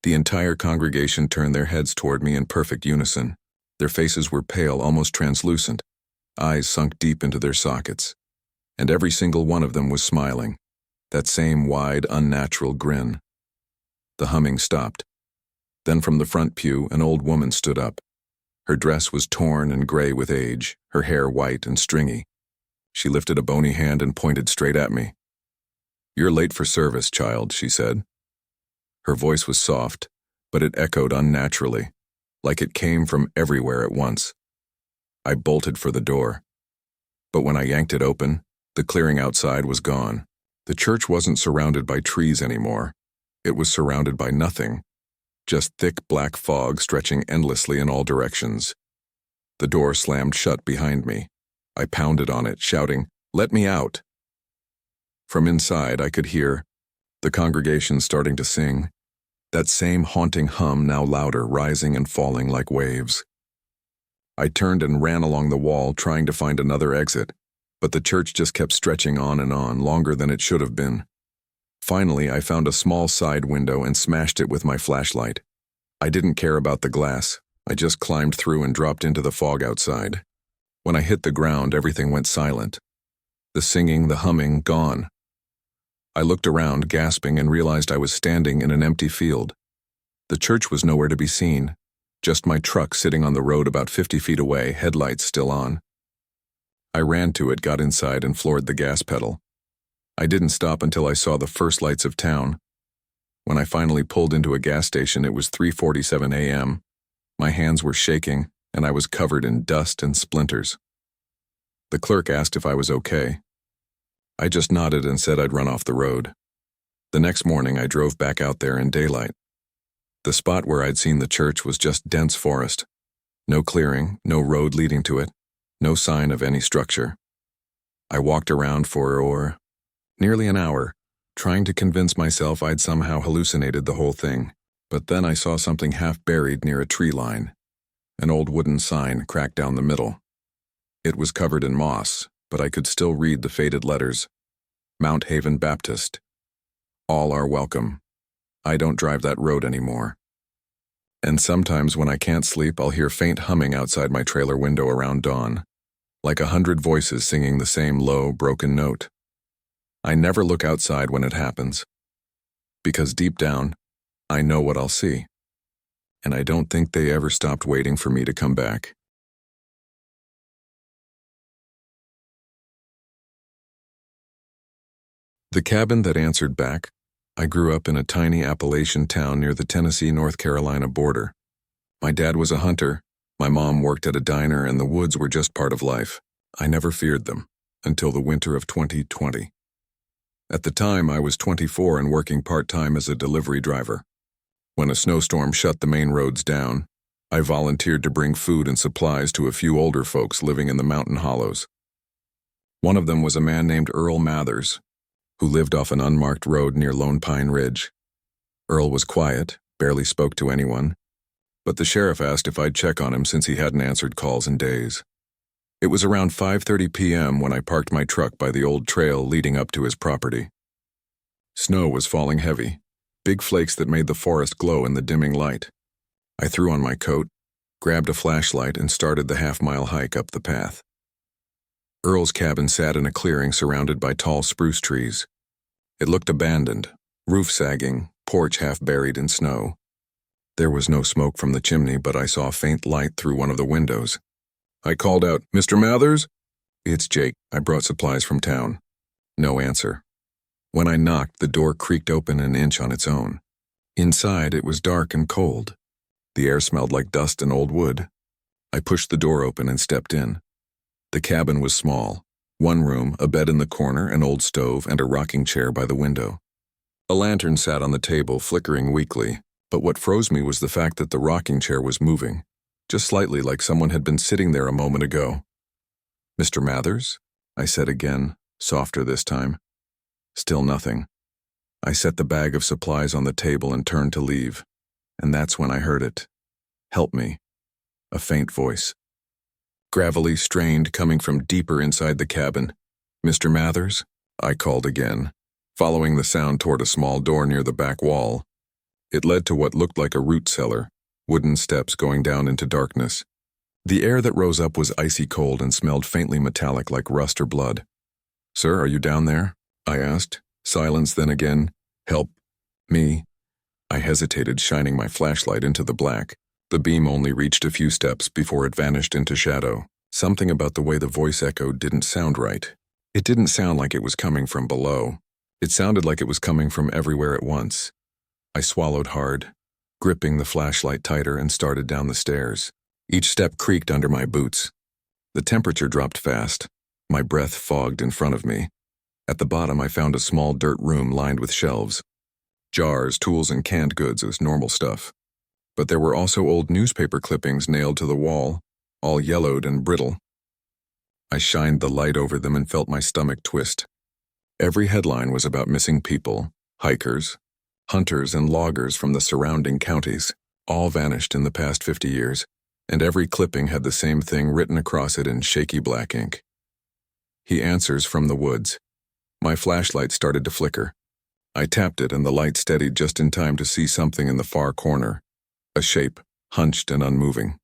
The entire congregation turned their heads toward me in perfect unison. Their faces were pale, almost translucent, eyes sunk deep into their sockets. And every single one of them was smiling, that same wide, unnatural grin. The humming stopped. Then from the front pew, an old woman stood up. Her dress was torn and gray with age, her hair white and stringy. She lifted a bony hand and pointed straight at me. "You're late for service, child," she said. Her voice was soft, but it echoed unnaturally, like it came from everywhere at once. I bolted for the door. But when I yanked it open, the clearing outside was gone. The church wasn't surrounded by trees anymore. It was surrounded by nothing, just thick black fog stretching endlessly in all directions. The door slammed shut behind me. I pounded on it, shouting, "Let me out!" From inside, I could hear the congregation starting to sing, that same haunting hum now louder, rising and falling like waves. I turned and ran along the wall, trying to find another exit, but the church just kept stretching on, longer than it should have been. Finally, I found a small side window and smashed it with my flashlight. I didn't care about the glass. I just climbed through and dropped into the fog outside. When I hit the ground, everything went silent. The singing, the humming, gone. I looked around, gasping, and realized I was standing in an empty field. The church was nowhere to be seen, just my truck sitting on the road about 50 feet away, headlights still on. I ran to it, got inside, and floored the gas pedal. I didn't stop until I saw the first lights of town. When I finally pulled into a gas station, it was 3:47 a.m. My hands were shaking, and I was covered in dust and splinters. The clerk asked if I was okay. I just nodded and said I'd run off the road. The next morning, I drove back out there in daylight. The spot where I'd seen the church was just dense forest. No clearing, no road leading to it, no sign of any structure. I walked around for nearly an hour, trying to convince myself I'd somehow hallucinated the whole thing. But then I saw something half buried near a tree line. An old wooden sign cracked down the middle. It was covered in moss, but I could still read the faded letters. Mount Haven Baptist. All are welcome. I don't drive that road anymore. And sometimes when I can't sleep, I'll hear faint humming outside my trailer window around dawn, like 100 voices singing the same low, broken note. I never look outside when it happens, because deep down, I know what I'll see. And I don't think they ever stopped waiting for me to come back. The cabin that answered back. I grew up in a tiny Appalachian town near the Tennessee-North Carolina border. My dad was a hunter, my mom worked at a diner, and the woods were just part of life. I never feared them, until the winter of 2020. At the time, I was 24 and working part-time as a delivery driver. When a snowstorm shut the main roads down, I volunteered to bring food and supplies to a few older folks living in the mountain hollows. One of them was a man named Earl Mathers, who lived off an unmarked road near Lone Pine Ridge. Earl was quiet, barely spoke to anyone, but the sheriff asked if I'd check on him since he hadn't answered calls in days. It was around 5:30 p.m. when I parked my truck by the old trail leading up to his property. Snow was falling heavy, big flakes that made the forest glow in the dimming light. I threw on my coat, grabbed a flashlight, and started the half-mile hike up the path. Earl's cabin sat in a clearing surrounded by tall spruce trees. It looked abandoned, roof sagging, porch half buried in snow. There was no smoke from the chimney, but I saw a faint light through one of the windows. I called out, "Mr. Mathers?" "It's Jake. I brought supplies from town." No answer. When I knocked, the door creaked open an inch on its own. Inside, it was dark and cold. The air smelled like dust and old wood. I pushed the door open and stepped in. The cabin was small, One room, a bed in the corner, an old stove, and a rocking chair by the window. A lantern sat on the table, flickering weakly, but what froze me was the fact that the rocking chair was moving, just slightly, like someone had been sitting there a moment ago. "Mr. Mathers?" I said again, softer this time. Still nothing. I set the bag of supplies on the table and turned to leave, and that's when I heard it. "Help me." A faint voice. Gravelly, strained, coming from deeper inside the cabin. "Mr. Mathers?" I called again, following the sound toward a small door near the back wall. It led to what looked like a root cellar, wooden steps going down into darkness. The air that rose up was icy cold and smelled faintly metallic like rust or blood. "Sir, are you down there?" I asked. Silence, then again. "Help me." I hesitated, shining my flashlight into the black. The beam only reached a few steps before it vanished into shadow. Something about the way the voice echoed didn't sound right. It didn't sound like it was coming from below. It sounded like it was coming from everywhere at once. I swallowed hard, gripping the flashlight tighter, and started down the stairs. Each step creaked under my boots. The temperature dropped fast. My breath fogged in front of me. At the bottom, I found a small dirt room lined with shelves. Jars, tools, and canned goods as normal stuff. But there were also old newspaper clippings nailed to the wall, all yellowed and brittle. I shined the light over them and felt my stomach twist. Every headline was about missing people, hikers, hunters, and loggers from the surrounding counties. All vanished in the past 50 years, and every clipping had the same thing written across it in shaky black ink. "He answers from the woods." My flashlight started to flicker. I tapped it, and the light steadied just in time to see something in the far corner. A shape, hunched and unmoving.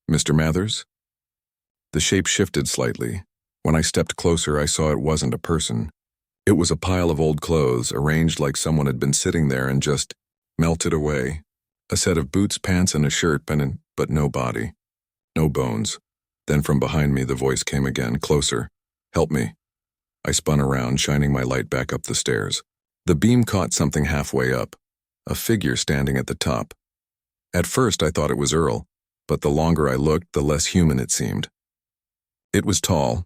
"Mr. Mathers?" The shape shifted slightly. When I stepped closer, I saw it wasn't a person. It was a pile of old clothes, arranged like someone had been sitting there and just melted away. A set of boots, pants, and a shirt, but no body. No bones. Then from behind me, the voice came again, closer. "Help me." I spun around, shining my light back up the stairs. The beam caught something halfway up. A figure standing at the top. At first, I thought it was Earl, but the longer I looked, the less human it seemed. It was tall,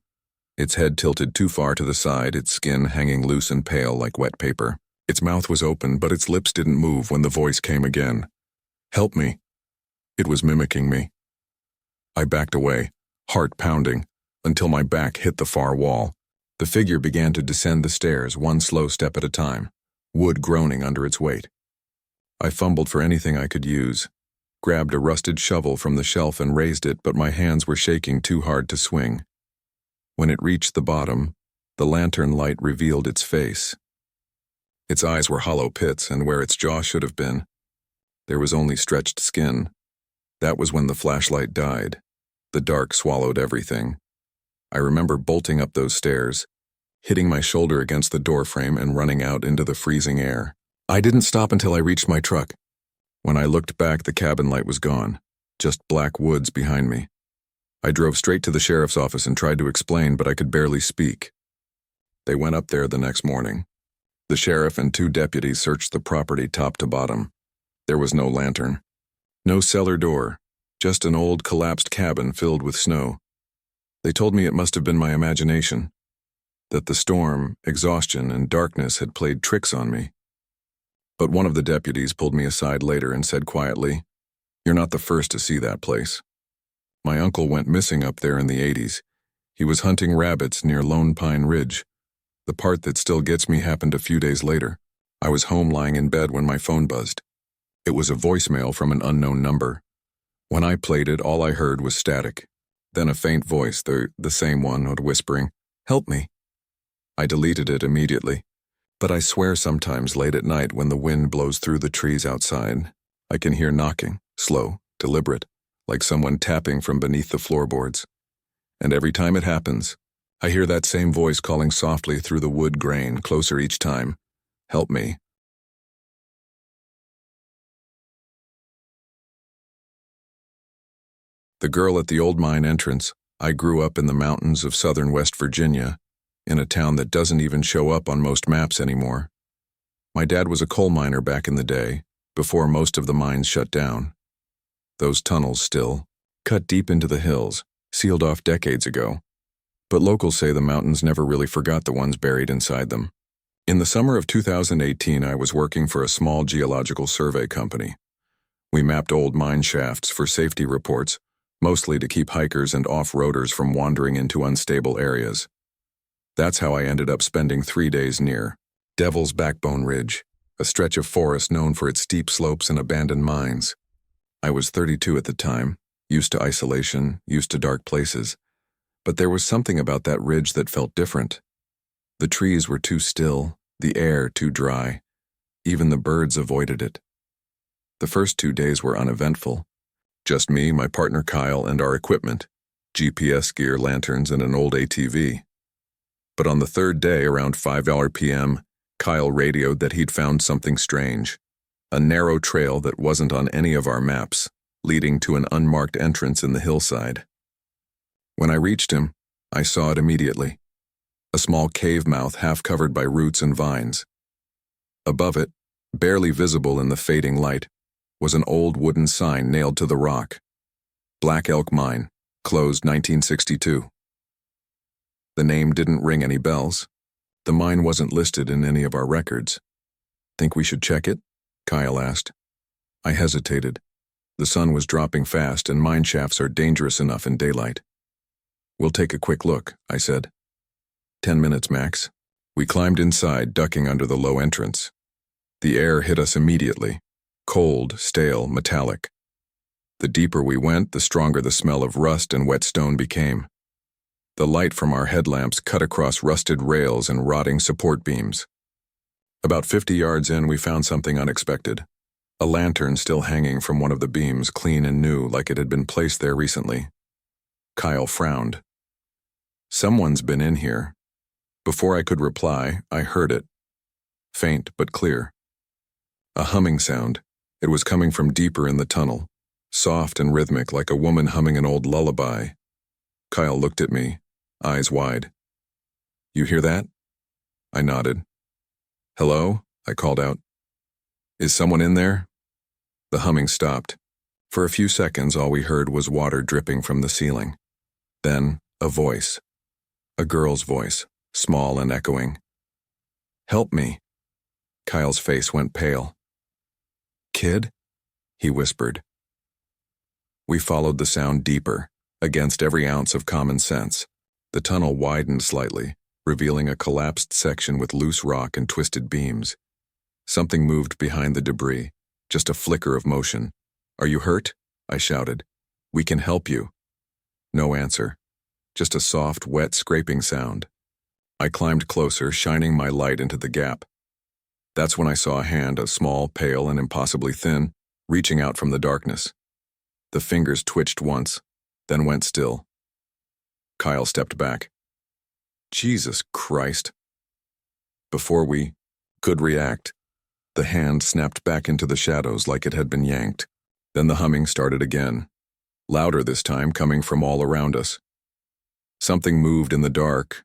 its head tilted too far to the side, its skin hanging loose and pale like wet paper. Its mouth was open, but its lips didn't move when the voice came again. "Help me." It was mimicking me. I backed away, heart pounding, until my back hit the far wall. The figure began to descend the stairs, one slow step at a time, wood groaning under its weight. I fumbled for anything I could use, grabbed a rusted shovel from the shelf and raised it, but my hands were shaking too hard to swing. When it reached the bottom, the lantern light revealed its face. Its eyes were hollow pits, and where its jaw should have been, there was only stretched skin. That was when the flashlight died. The dark swallowed everything. I remember bolting up those stairs, hitting my shoulder against the doorframe and running out into the freezing air. I didn't stop until I reached my truck. When I looked back, the cabin light was gone, just black woods behind me. I drove straight to the sheriff's office and tried to explain, but I could barely speak. They went up there the next morning. The sheriff and 2 deputies searched the property top to bottom. There was no lantern, no cellar door, just an old collapsed cabin filled with snow. They told me it must have been my imagination, that the storm, exhaustion, and darkness had played tricks on me. But one of the deputies pulled me aside later and said quietly, "You're not the first to see that place. My uncle went missing up there in the 80s. He was hunting rabbits near Lone Pine Ridge. The part that still gets me happened a few days later. I was home lying in bed when my phone buzzed. It was a voicemail from an unknown number. When I played it, all I heard was static. Then a faint voice, the same one, whispering, "Help me." I deleted it immediately. But I swear sometimes late at night when the wind blows through the trees outside, I can hear knocking, slow, deliberate, like someone tapping from beneath the floorboards. And every time it happens, I hear that same voice calling softly through the wood grain, closer each time, "Help me." The girl at the old mine entrance. I grew up in the mountains of southern West Virginia, in a town that doesn't even show up on most maps anymore. My dad was a coal miner back in the day, before most of the mines shut down. Those tunnels still, cut deep into the hills, sealed off decades ago. but locals say the mountains never really forgot the ones buried inside them. In the summer of 2018, I was working for a small geological survey company. We mapped old mine shafts for safety reports, mostly to keep hikers and off-roaders from wandering into unstable areas. That's how I ended up spending 3 days near Devil's Backbone Ridge, a stretch of forest known for its steep slopes and abandoned mines. I was 32 at the time, used to isolation, used to dark places, but there was something about that ridge that felt different. The trees were too still, the air too dry. Even the birds avoided it. The first 2 days were uneventful. Just me, my partner Kyle, and our equipment, GPS gear, lanterns, and an old ATV. But on the third day, around 5 p.m., Kyle radioed that he'd found something strange. A narrow trail that wasn't on any of our maps, leading to an unmarked entrance in the hillside. When I reached him, I saw it immediately. A small cave mouth half covered by roots and vines. Above it, barely visible in the fading light, was an old wooden sign nailed to the rock. Black Elk Mine, closed 1962. The name didn't ring any bells. The mine wasn't listed in any of our records. Think we should check it? Kyle asked. I hesitated. The sun was dropping fast and mine shafts are dangerous enough in daylight. We'll take a quick look, I said. 10 minutes max. We climbed inside, ducking under the low entrance. The air hit us immediately. Cold, stale, metallic. The deeper we went, the stronger the smell of rust and wet stone became. The light from our headlamps cut across rusted rails and rotting support beams. About 50 yards in, we found something unexpected. A lantern still hanging from one of the beams, clean and new, like it had been placed there recently. Kyle frowned. Someone's been in here. Before I could reply, I heard it. Faint but clear. A humming sound. It was coming from deeper in the tunnel, soft and rhythmic like a woman humming an old lullaby. Kyle looked at me, eyes wide. You hear that? I nodded. Hello? I called out. Is someone in there? The humming stopped. For a few seconds, all we heard was water dripping from the ceiling. Then, a voice. A girl's voice, small and echoing. Help me. Kyle's face went pale. Kid? He whispered. We followed the sound deeper, against every ounce of common sense. The tunnel widened slightly, revealing a collapsed section with loose rock and twisted beams. Something moved behind the debris, just a flicker of motion. Are you hurt? I shouted. We can help you. No answer, just a soft, wet scraping sound. I climbed closer, shining my light into the gap. That's when I saw a hand, a small, pale, and impossibly thin, reaching out from the darkness. The fingers twitched once, then went still. Kyle stepped back. Jesus Christ. Before we could react, the hand snapped back into the shadows like it had been yanked. Then the humming started again, louder this time, coming from all around us. Something moved in the dark,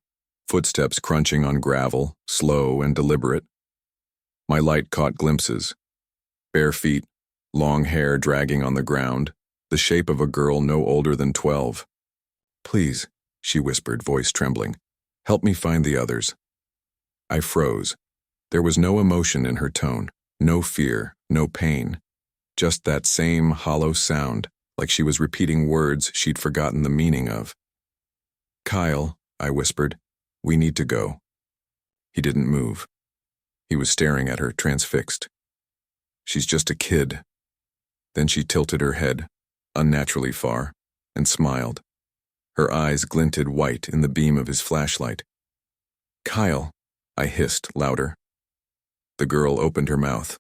footsteps crunching on gravel, slow and deliberate. My light caught glimpses. Bare feet, long hair dragging on the ground, the shape of a girl no older than 12. Please, she whispered, voice trembling. Help me find the others. I froze. There was no emotion in her tone, no fear, no pain. Just that same hollow sound, like she was repeating words she'd forgotten the meaning of. Kyle, I whispered, we need to go. He didn't move. He was staring at her, transfixed. She's just a kid. Then she tilted her head, unnaturally far, and smiled. Her eyes glinted white in the beam of his flashlight. Kyle, I hissed, louder. The girl opened her mouth.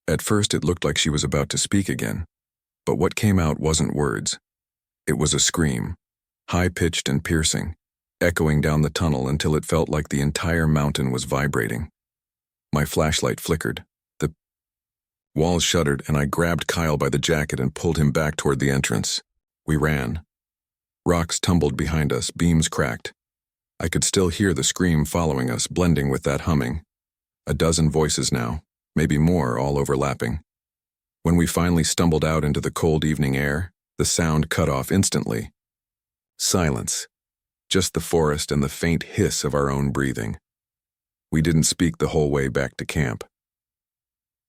At first it looked like she was about to speak again, but what came out wasn't words. It was a scream, high-pitched and piercing, echoing down the tunnel until it felt like the entire mountain was vibrating. My flashlight flickered. The walls shuddered, and I grabbed Kyle by the jacket and pulled him back toward the entrance. We ran. Rocks tumbled behind us, beams cracked. I could still hear the scream following us, blending with that humming. A dozen voices now, maybe more, all overlapping. When we finally stumbled out into the cold evening air, the sound cut off instantly. Silence. just the forest and the faint hiss of our own breathing. We didn't speak the whole way back to camp.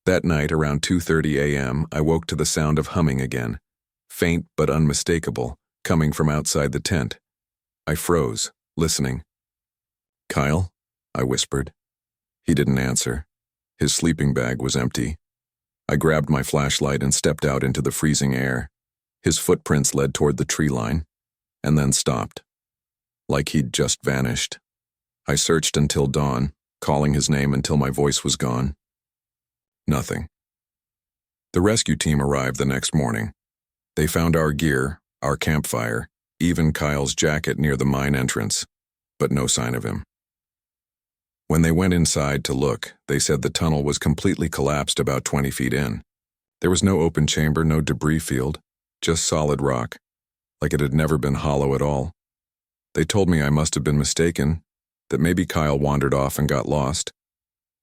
That night, around 2:30 a.m., I woke to the sound of humming again, faint but unmistakable, coming from outside the tent. I froze, listening. "Kyle?" I whispered. He didn't answer. His sleeping bag was empty. I grabbed my flashlight and stepped out into the freezing air. His footprints led toward the tree line, and then stopped, like he'd just vanished. I searched until dawn, calling his name until my voice was gone. Nothing. The rescue team arrived the next morning. They found our gear, our campfire, even Kyle's jacket near the mine entrance, but no sign of him. When they went inside to look, they said the tunnel was completely collapsed about 20 feet in. There was no open chamber, no debris field, just solid rock, like it had never been hollow at all. They told me I must have been mistaken, that maybe Kyle wandered off and got lost.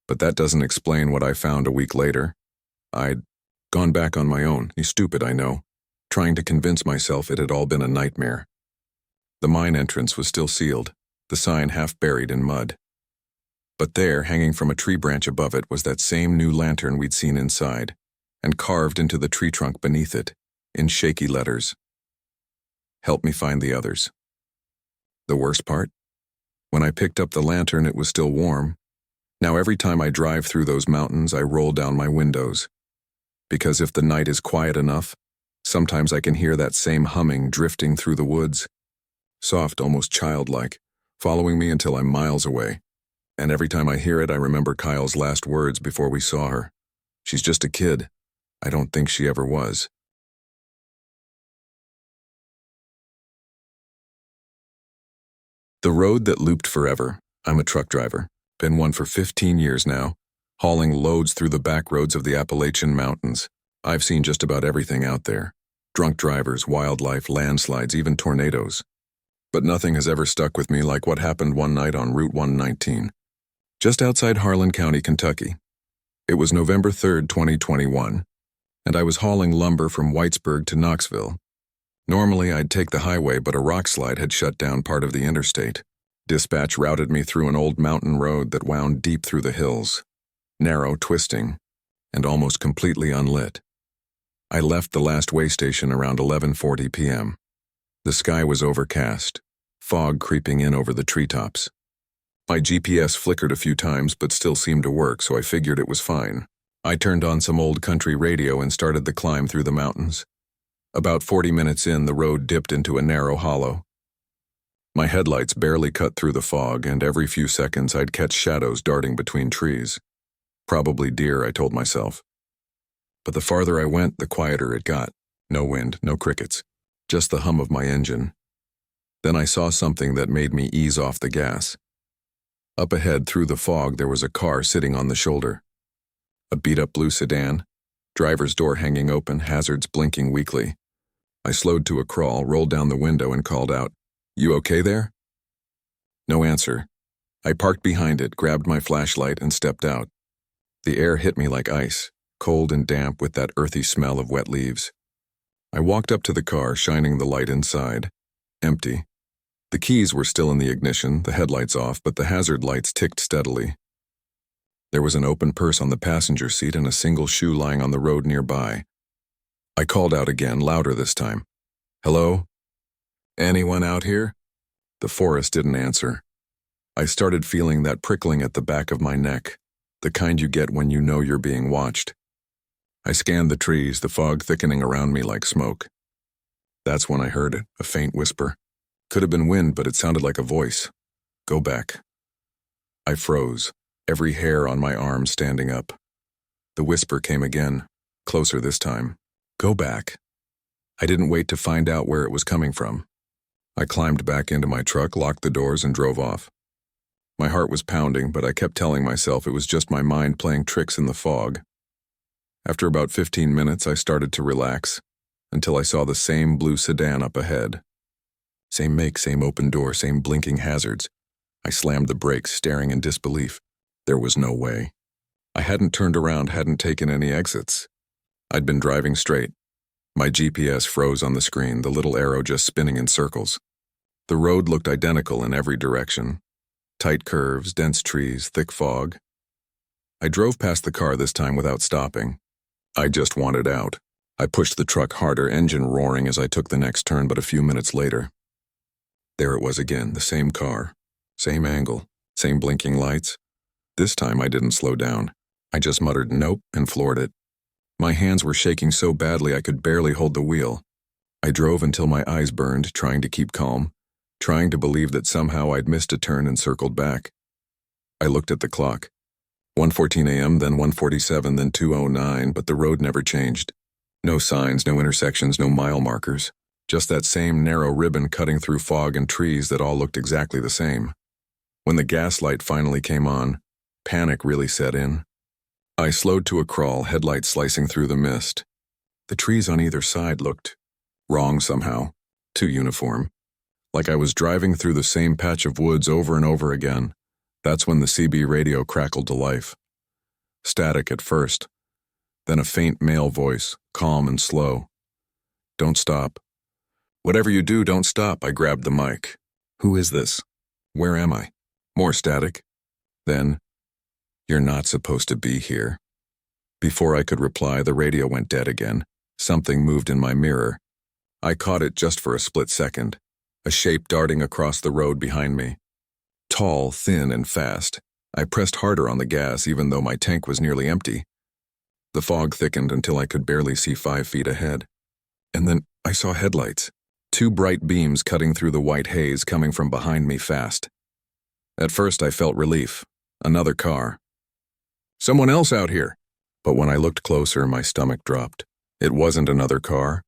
But that doesn't explain what I found a week later. I'd gone back on my own, stupid I know, trying to convince myself it had all been a nightmare. The mine entrance was still sealed, the sign half buried in mud. But there, hanging from a tree branch above it, was that same new lantern we'd seen inside, and carved into the tree trunk beneath it, in shaky letters, "Help me find the others." The worst part? When I picked up the lantern, it was still warm. Now every time I drive through those mountains, I roll down my windows. Because if the night is quiet enough, sometimes I can hear that same humming drifting through the woods. Soft, almost childlike, following me until I'm miles away. And every time I hear it, I remember Kyle's last words before we saw her. "She's just a kid. I don't think she ever was." The road that looped forever. I'm a truck driver. Been one for 15 years now, hauling loads through the back roads of the Appalachian Mountains. I've seen just about everything out there. Drunk drivers, wildlife, landslides, even tornadoes. But nothing has ever stuck with me like what happened one night on Route 119, just outside Harlan County, Kentucky. It was November 3rd, 2021, and I was hauling lumber from Whitesburg to Knoxville. Normally I'd take the highway, but a rock slide had shut down part of the interstate. Dispatch routed me through an old mountain road that wound deep through the hills, narrow, twisting, and almost completely unlit. I left the last way station around 11:40 p.m. The sky was overcast, fog creeping in over the treetops. My GPS flickered a few times but still seemed to work, so I figured it was fine. I turned on some old country radio and started the climb through the mountains. About 40 minutes in, the road dipped into a narrow hollow. My headlights barely cut through the fog, and every few seconds I'd catch shadows darting between trees. Probably deer, I told myself. But the farther I went, the quieter it got. No wind, no crickets, just the hum of my engine. Then I saw something that made me ease off the gas. Up ahead, through the fog, there was a car sitting on the shoulder. A beat-up blue sedan, driver's door hanging open, hazards blinking weakly. I slowed to a crawl, rolled down the window, and called out, "You okay there?" No answer. I parked behind it, grabbed my flashlight, and stepped out. The air hit me like ice, cold and damp with that earthy smell of wet leaves. I walked up to the car, shining the light inside. Empty. The keys were still in the ignition, the headlights off, but the hazard lights ticked steadily. There was an open purse on the passenger seat and a single shoe lying on the road nearby. I called out again, louder this time. "Hello? Anyone out here?" The forest didn't answer. I started feeling that prickling at the back of my neck, the kind you get when you know you're being watched. I scanned the trees, the fog thickening around me like smoke. That's when I heard it, a faint whisper. Could have been wind, but it sounded like a voice. "Go back." I froze, every hair on my arm standing up. The whisper came again, closer this time. "Go back." I didn't wait to find out where it was coming from. I climbed back into my truck, locked the doors, and drove off. My heart was pounding, but I kept telling myself it was just my mind playing tricks in the fog. After about 15 minutes, I started to relax, until I saw the same blue sedan up ahead. Same make, same open door, same blinking hazards. I slammed the brakes, staring in disbelief. There was no way. I hadn't turned around, hadn't taken any exits. I'd been driving straight. My GPS froze on the screen, the little arrow just spinning in circles. The road looked identical in every direction. Tight curves, dense trees, thick fog. I drove past the car this time without stopping. I just wanted out. I pushed the truck harder, engine roaring as I took the next turn, but a few minutes later, there it was again, the same car, same angle, same blinking lights. This time I didn't slow down. I just muttered nope and floored it. My hands were shaking so badly I could barely hold the wheel. I drove until my eyes burned, trying to keep calm, trying to believe that somehow I'd missed a turn and circled back. I looked at the clock. 1:14 a.m., then 1:47, then 2:09, but the road never changed. No signs, no intersections, no mile markers. Just that same narrow ribbon cutting through fog and trees that all looked exactly the same. When the gas light finally came on, panic really set in. I slowed to a crawl, headlights slicing through the mist. The trees on either side looked wrong somehow, too uniform. Like I was driving through the same patch of woods over and over again. That's when the CB radio crackled to life. Static at first, then a faint male voice, calm and slow. Don't stop. Whatever you do, don't stop. I grabbed the mic. Who is this? Where am I? More static. Then, you're not supposed to be here. Before I could reply, the radio went dead again. Something moved in my mirror. I caught it just for a split second. A shape darting across the road behind me. Tall, thin, and fast. I pressed harder on the gas even though my tank was nearly empty. The fog thickened until I could barely see 5 feet ahead. And then I saw headlights. 2 bright beams cutting through the white haze coming from behind me fast. At first I felt relief. Another car. Someone else out here. But when I looked closer, my stomach dropped. It wasn't another car.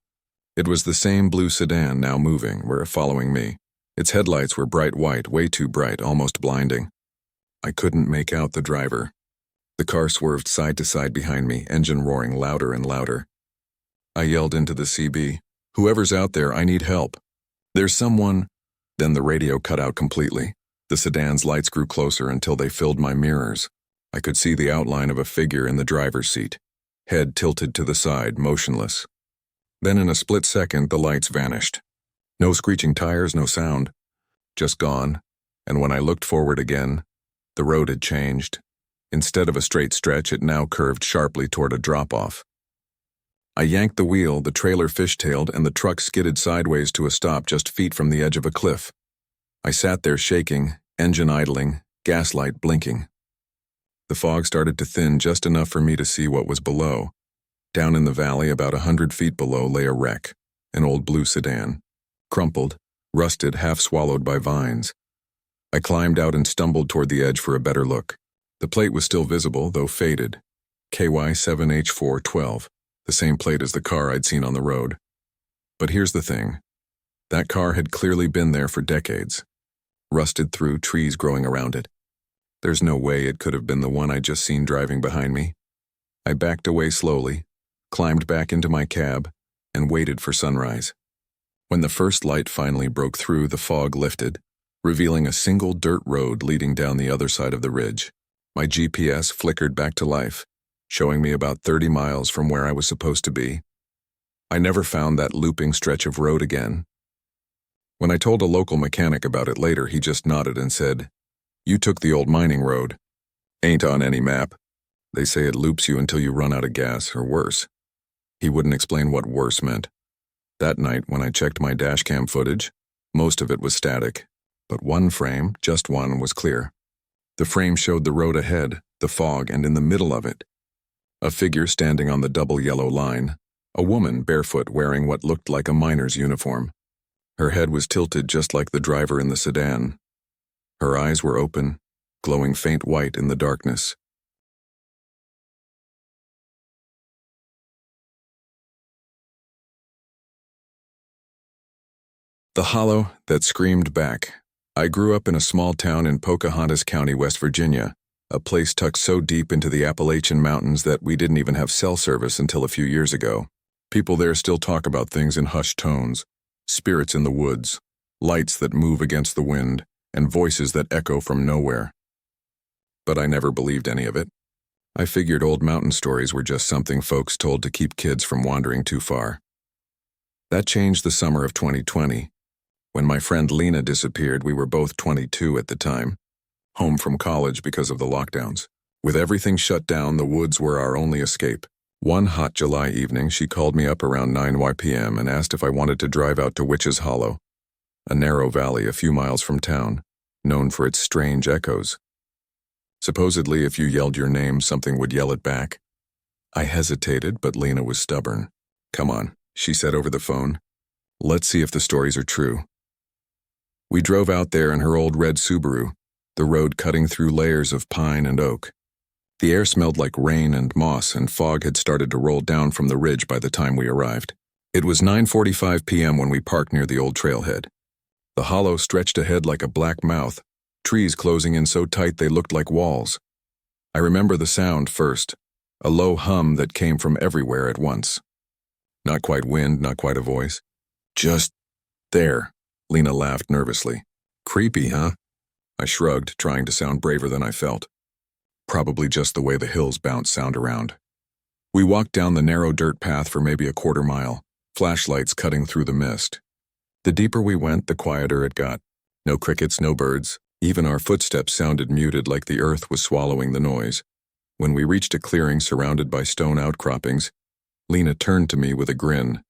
It was the same blue sedan now moving, following me. Its headlights were bright white, way too bright, almost blinding. I couldn't make out the driver. The car swerved side to side behind me, engine roaring louder and louder. I yelled into the CB, "Whoever's out there, I need help. There's someone." Then the radio cut out completely. The sedan's lights grew closer until they filled my mirrors. I could see the outline of a figure in the driver's seat, head tilted to the side, motionless. Then in a split second, the lights vanished. No screeching tires, no sound. Just gone. And when I looked forward again, the road had changed. Instead of a straight stretch, it now curved sharply toward a drop-off. I yanked the wheel, the trailer fishtailed, and the truck skidded sideways to a stop just feet from the edge of a cliff. I sat there shaking, engine idling, gaslight blinking. The fog started to thin just enough for me to see what was below. Down in the valley, about 100 feet below, lay a wreck, an old blue sedan. Crumpled, rusted, half swallowed by vines. I climbed out and stumbled toward the edge for a better look. The plate was still visible, though faded. KY7H412, the same plate as the car I'd seen on the road. But here's the thing. That car had clearly been there for decades. Rusted through, trees growing around it. There's no way it could have been the one I'd just seen driving behind me. I backed away slowly, climbed back into my cab, and waited for sunrise. When the first light finally broke through, the fog lifted, revealing a single dirt road leading down the other side of the ridge. My GPS flickered back to life, showing me about 30 miles from where I was supposed to be. I never found that looping stretch of road again. When I told a local mechanic about it later, he just nodded and said, "You took the old mining road. Ain't on any map. They say it loops you until you run out of gas, or worse." He wouldn't explain what worse meant. That night, when I checked my dashcam footage, most of it was static, but one frame, just one, was clear. The frame showed the road ahead, the fog, and in the middle of it, a figure standing on the double yellow line, a woman barefoot wearing what looked like a miner's uniform. Her head was tilted just like the driver in the sedan. Her eyes were open, glowing faint white in the darkness. The hollow that screamed back. I grew up in a small town in Pocahontas County, West Virginia, a place tucked so deep into the Appalachian Mountains that we didn't even have cell service until a few years ago. People there still talk about things in hushed tones, spirits in the woods, lights that move against the wind, and voices that echo from nowhere. But I never believed any of it. I figured old mountain stories were just something folks told to keep kids from wandering too far. That changed the summer of 2020. When my friend Lena disappeared, we were both 22 at the time, home from college because of the lockdowns. With everything shut down, the woods were our only escape. One hot July evening, she called me up around 9 p.m. and asked if I wanted to drive out to Witch's Hollow, a narrow valley a few miles from town, known for its strange echoes. Supposedly, if you yelled your name, something would yell it back. I hesitated, but Lena was stubborn. "Come on," she said over the phone. "Let's see if the stories are true." We drove out there in her old red Subaru, the road cutting through layers of pine and oak. The air smelled like rain and moss, and fog had started to roll down from the ridge by the time we arrived. It was 9:45 p.m. when we parked near the old trailhead. The hollow stretched ahead like a black mouth, trees closing in so tight they looked like walls. I remember the sound first, a low hum that came from everywhere at once. Not quite wind, not quite a voice. "Just there," Lena laughed nervously. "Creepy, huh?" I shrugged, trying to sound braver than I felt. Probably just the way the hills bounce sound around. We walked down the narrow dirt path for maybe a quarter mile, flashlights cutting through the mist. The deeper we went, the quieter it got. No crickets, no birds. Even our footsteps sounded muted, like the earth was swallowing the noise. When we reached a clearing surrounded by stone outcroppings, Lena turned to me with a grin.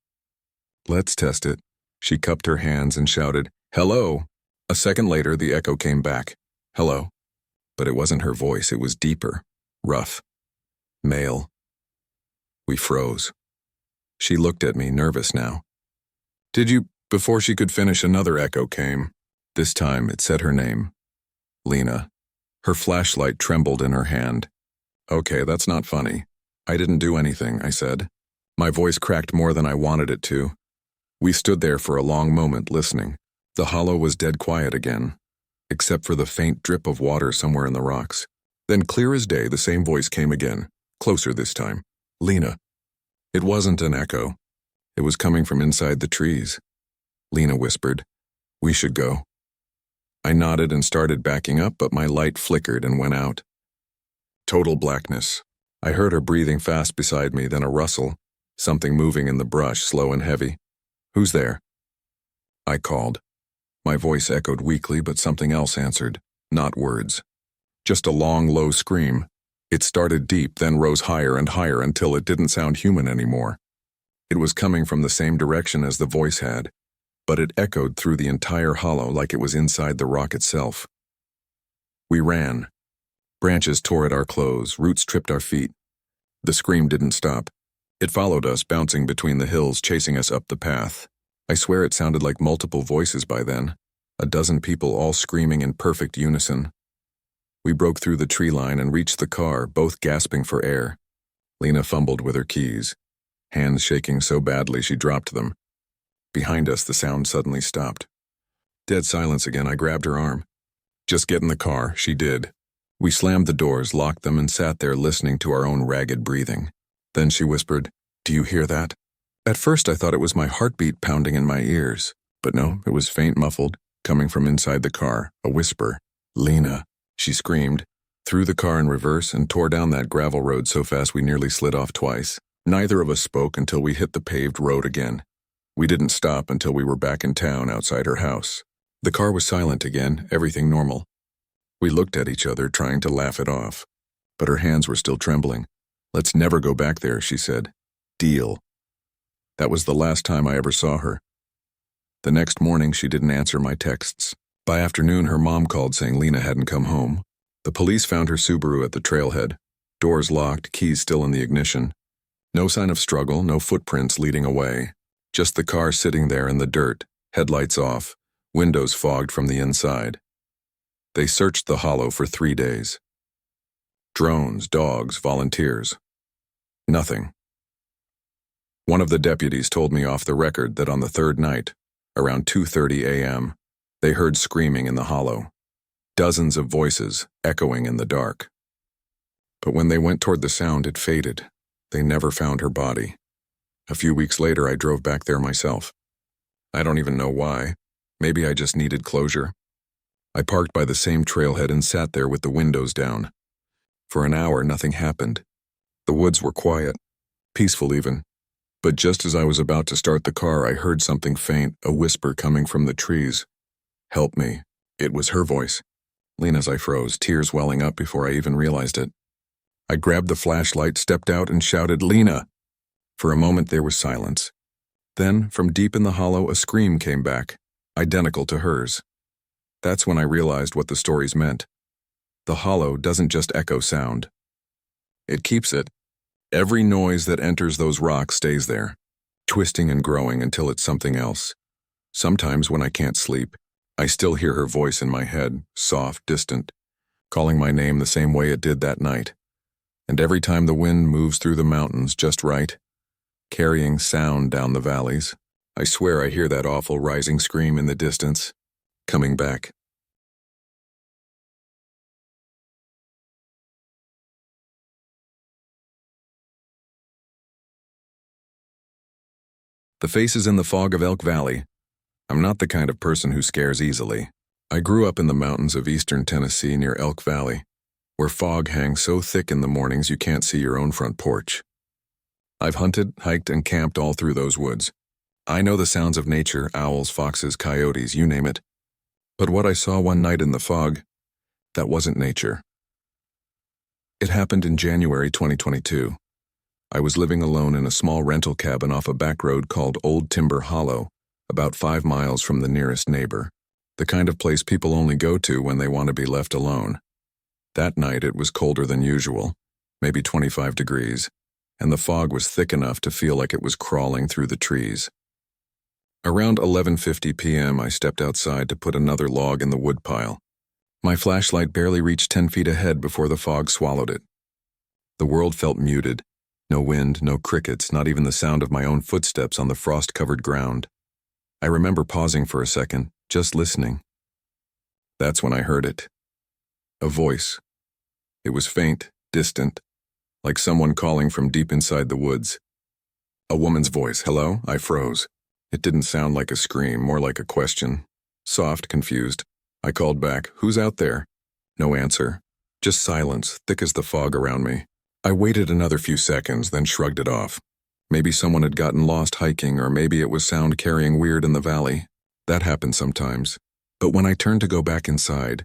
"Let's test it." She cupped her hands and shouted, "Hello!" A second later, the echo came back. "Hello." But it wasn't her voice, it was deeper, rough, male. We froze. She looked at me, nervous now. "Did you—" Before she could finish, another echo came. This time, it said her name. Lena. Her flashlight trembled in her hand. "Okay, that's not funny. I didn't do anything," I said. My voice cracked more than I wanted it to. We stood there for a long moment, listening. The hollow was dead quiet again, except for the faint drip of water somewhere in the rocks. Then, clear as day, the same voice came again, closer this time. "Lena." It wasn't an echo. It was coming from inside the trees. Lena whispered, "We should go." I nodded and started backing up, but my light flickered and went out. Total blackness. I heard her breathing fast beside me, then a rustle, something moving in the brush, slow and heavy. "Who's there?" I called. My voice echoed weakly, but something else answered, not words. Just a long, low scream. It started deep, then rose higher and higher until it didn't sound human anymore. It was coming from the same direction as the voice had, but it echoed through the entire hollow like it was inside the rock itself. We ran. Branches tore at our clothes, roots tripped our feet. The scream didn't stop. It followed us, bouncing between the hills, chasing us up the path. I swear it sounded like multiple voices by then, a dozen people all screaming in perfect unison. We broke through the tree line and reached the car, both gasping for air. Lena fumbled with her keys, hands shaking so badly she dropped them. Behind us, the sound suddenly stopped. Dead silence again. I grabbed her arm. "Just get in the car." She did. We slammed the doors, locked them, and sat there listening to our own ragged breathing. Then she whispered, "Do you hear that?" At first I thought it was my heartbeat pounding in my ears, but no, it was faint, muffled, coming from inside the car, a whisper. "Lena," she screamed, threw the car in reverse, and tore down that gravel road so fast we nearly slid off twice. Neither of us spoke until we hit the paved road again. We didn't stop until we were back in town outside her house. The car was silent again, everything normal. We looked at each other, trying to laugh it off, but her hands were still trembling. "Let's never go back there," she said. "Deal." That was the last time I ever saw her. The next morning, she didn't answer my texts. By afternoon, her mom called saying Lena hadn't come home. The police found her Subaru at the trailhead, doors locked, keys still in the ignition. No sign of struggle, no footprints leading away. Just the car sitting there in the dirt, headlights off, windows fogged from the inside. They searched the hollow for 3 days. Drones, dogs, volunteers. Nothing. One of the deputies told me off the record that on the third night, around 2:30 a.m., they heard screaming in the hollow. Dozens of voices echoing in the dark. But when they went toward the sound, it faded. They never found her body. A few weeks later, I drove back there myself. I don't even know why. Maybe I just needed closure. I parked by the same trailhead and sat there with the windows down. For an hour, nothing happened. The woods were quiet, peaceful even. But just as I was about to start the car, I heard something faint, a whisper coming from the trees. "Help me." It was her voice. Lena's. I froze, tears welling up before I even realized it. I grabbed the flashlight, stepped out, and shouted, "Lena!" For a moment there was silence. Then, from deep in the hollow, a scream came back, identical to hers. That's when I realized what the stories meant. The hollow doesn't just echo sound. It keeps it. Every noise that enters those rocks stays there, twisting and growing until it's something else. Sometimes when I can't sleep, I still hear her voice in my head, soft, distant, calling my name the same way it did that night. And every time the wind moves through the mountains just right, carrying sound down the valleys, I swear I hear that awful rising scream in the distance, coming back. The faces in the fog of Elk Valley. I'm not the kind of person who scares easily. I grew up in the mountains of eastern Tennessee near Elk Valley, where fog hangs so thick in the mornings you can't see your own front porch. I've hunted, hiked, and camped all through those woods. I know the sounds of nature, owls, foxes, coyotes, you name it. But what I saw one night in the fog, that wasn't nature. It happened in January 2022. I was living alone in a small rental cabin off a back road called Old Timber Hollow, about 5 miles from the nearest neighbor, the kind of place people only go to when they want to be left alone. That night it was colder than usual, maybe 25 degrees, and the fog was thick enough to feel like it was crawling through the trees. Around 11:50 p.m. I stepped outside to put another log in the woodpile. My flashlight barely reached 10 feet ahead before the fog swallowed it. The world felt muted. No wind, no crickets, not even the sound of my own footsteps on the frost-covered ground. I remember pausing for a second, just listening. That's when I heard it. A voice. It was faint, distant, like someone calling from deep inside the woods. A woman's voice. "Hello?" I froze. It didn't sound like a scream, more like a question. Soft, confused. I called back, "Who's out there?" No answer. Just silence, thick as the fog around me. I waited another few seconds, then shrugged it off. Maybe someone had gotten lost hiking, or maybe it was sound carrying weird in the valley. That happens sometimes. But when I turned to go back inside,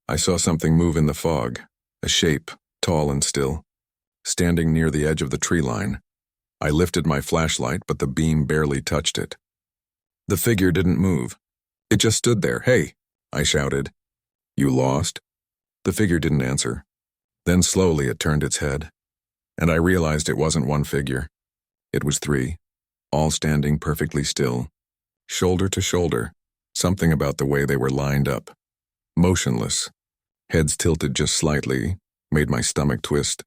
I saw something move in the fog, a shape, tall and still, standing near the edge of the tree line. I lifted my flashlight, but the beam barely touched it. The figure didn't move. It just stood there. "Hey," I shouted. "You lost?" The figure didn't answer. Then slowly it turned its head, and I realized it wasn't one figure. It was 3, all standing perfectly still, shoulder to shoulder, something about the way they were lined up. Motionless, heads tilted just slightly, made my stomach twist.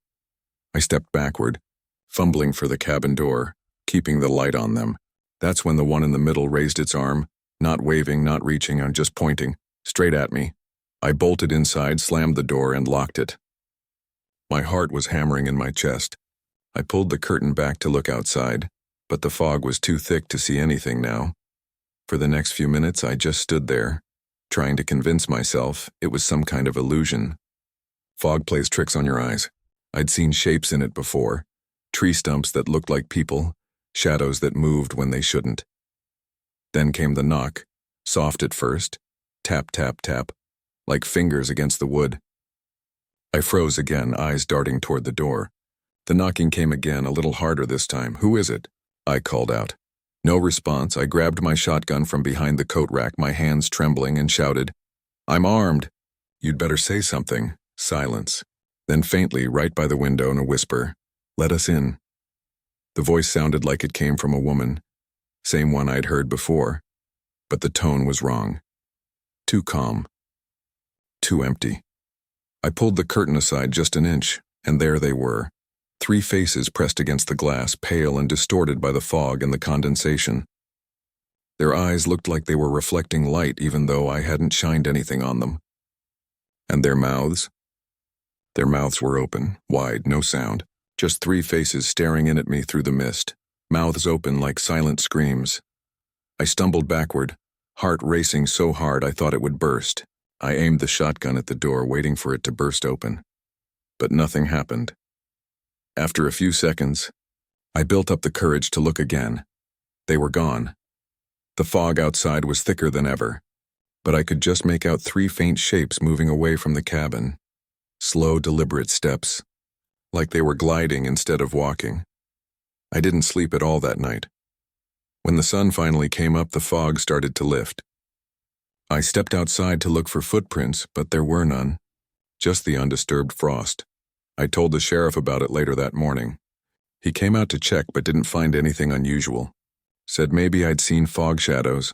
I stepped backward, fumbling for the cabin door, keeping the light on them. That's when the one in the middle raised its arm, not waving, not reaching, and just pointing, straight at me. I bolted inside, slammed the door, and locked it. My heart was hammering in my chest. I pulled the curtain back to look outside, but the fog was too thick to see anything now. For the next few minutes, I just stood there, trying to convince myself it was some kind of illusion. Fog plays tricks on your eyes. I'd seen shapes in it before, tree stumps that looked like people, shadows that moved when they shouldn't. Then came the knock, soft at first, tap, tap, tap, like fingers against the wood. I froze again, eyes darting toward the door. The knocking came again, a little harder this time. "Who is it?" I called out. No response. I grabbed my shotgun from behind the coat rack, my hands trembling, and shouted, "I'm armed." "You'd better say something." Silence. Then faintly, right by the window, in a whisper, "Let us in." The voice sounded like it came from a woman, same one I'd heard before, but the tone was wrong. Too calm. Too empty. I pulled the curtain aside just an inch, and there they were. 3 faces pressed against the glass, pale and distorted by the fog and the condensation. Their eyes looked like they were reflecting light even though I hadn't shined anything on them. And their mouths? Their mouths were open, wide, no sound. Just 3 faces staring in at me through the mist, mouths open like silent screams. I stumbled backward, heart racing so hard I thought it would burst. I aimed the shotgun at the door, waiting for it to burst open. But nothing happened. After a few seconds, I built up the courage to look again. They were gone. The fog outside was thicker than ever, but I could just make out 3 faint shapes moving away from the cabin. Slow, deliberate steps, like they were gliding instead of walking. I didn't sleep at all that night. When the sun finally came up, the fog started to lift. I stepped outside to look for footprints, but there were none, just the undisturbed frost. I told the sheriff about it later that morning. He came out to check but didn't find anything unusual. Said maybe I'd seen fog shadows.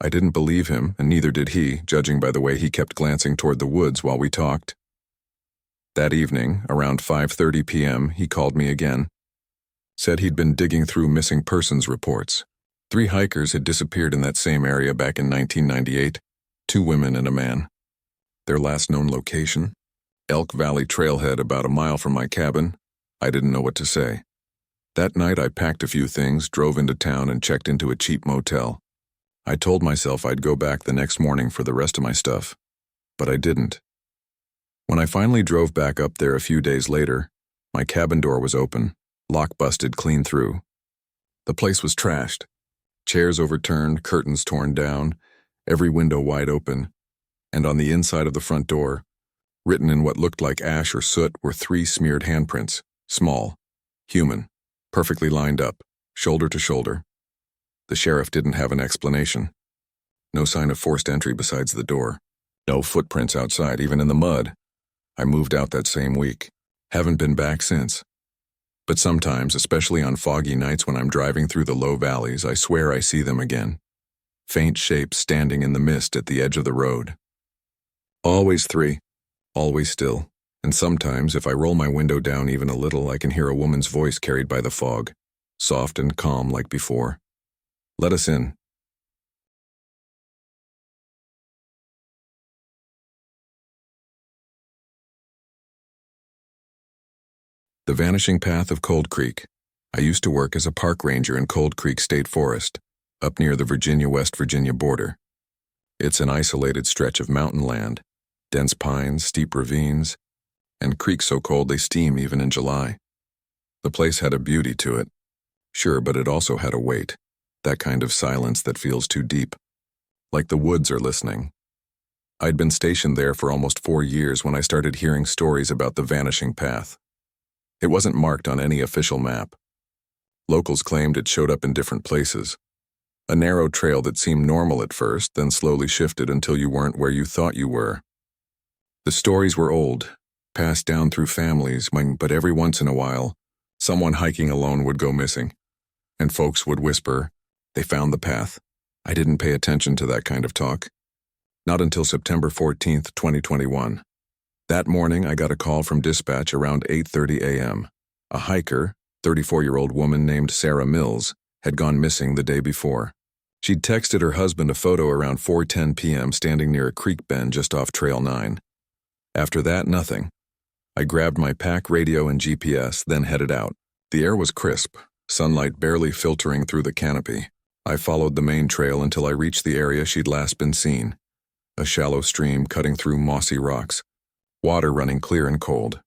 I didn't believe him, and neither did he, judging by the way he kept glancing toward the woods while we talked. That evening, around 5:30 p.m., he called me again. Said he'd been digging through missing persons reports. 3 hikers had disappeared in that same area back in 1998, 2 women and a man. Their last known location? Elk Valley Trailhead about a mile from my cabin. I didn't know what to say. That night I packed a few things, drove into town, and checked into a cheap motel. I told myself I'd go back the next morning for the rest of my stuff, but I didn't. When I finally drove back up there a few days later, my cabin door was open, lock busted clean through. The place was trashed. Chairs overturned, curtains torn down, every window wide open, and on the inside of the front door, written in what looked like ash or soot, were 3 smeared handprints, small, human, perfectly lined up, shoulder to shoulder. The sheriff didn't have an explanation. No sign of forced entry besides the door. No footprints outside, even in the mud. I moved out that same week. Haven't been back since. But sometimes, especially on foggy nights when I'm driving through the low valleys, I swear I see them again. Faint shapes standing in the mist at the edge of the road. Always 3. Always still. And sometimes, if I roll my window down even a little, I can hear a woman's voice carried by the fog, soft and calm like before. Let us in. The Vanishing Path of Cold Creek. I used to work as a park ranger in Cold Creek State Forest, up near the Virginia-West Virginia border. It's an isolated stretch of mountain land, dense pines, steep ravines, and creeks so cold they steam even in July. The place had a beauty to it. Sure, but it also had a weight, that kind of silence that feels too deep, like the woods are listening. I'd been stationed there for almost 4 years when I started hearing stories about the Vanishing Path. It wasn't marked on any official map. Locals claimed it showed up in different places. A narrow trail that seemed normal at first, then slowly shifted until you weren't where you thought you were. The stories were old, passed down through families, but every once in a while, someone hiking alone would go missing, and folks would whisper, "They found the path." I didn't pay attention to that kind of talk. Not until September 14th, 2021. That morning, I got a call from dispatch around 8:30 a.m. A hiker, 34-year-old woman named Sarah Mills, had gone missing the day before. She'd texted her husband a photo around 4:10 p.m. standing near a creek bend just off Trail 9. After that, nothing. I grabbed my pack, radio, and GPS, then headed out. The air was crisp, sunlight barely filtering through the canopy. I followed the main trail until I reached the area she'd last been seen. A shallow stream cutting through mossy rocks, water running clear and cold.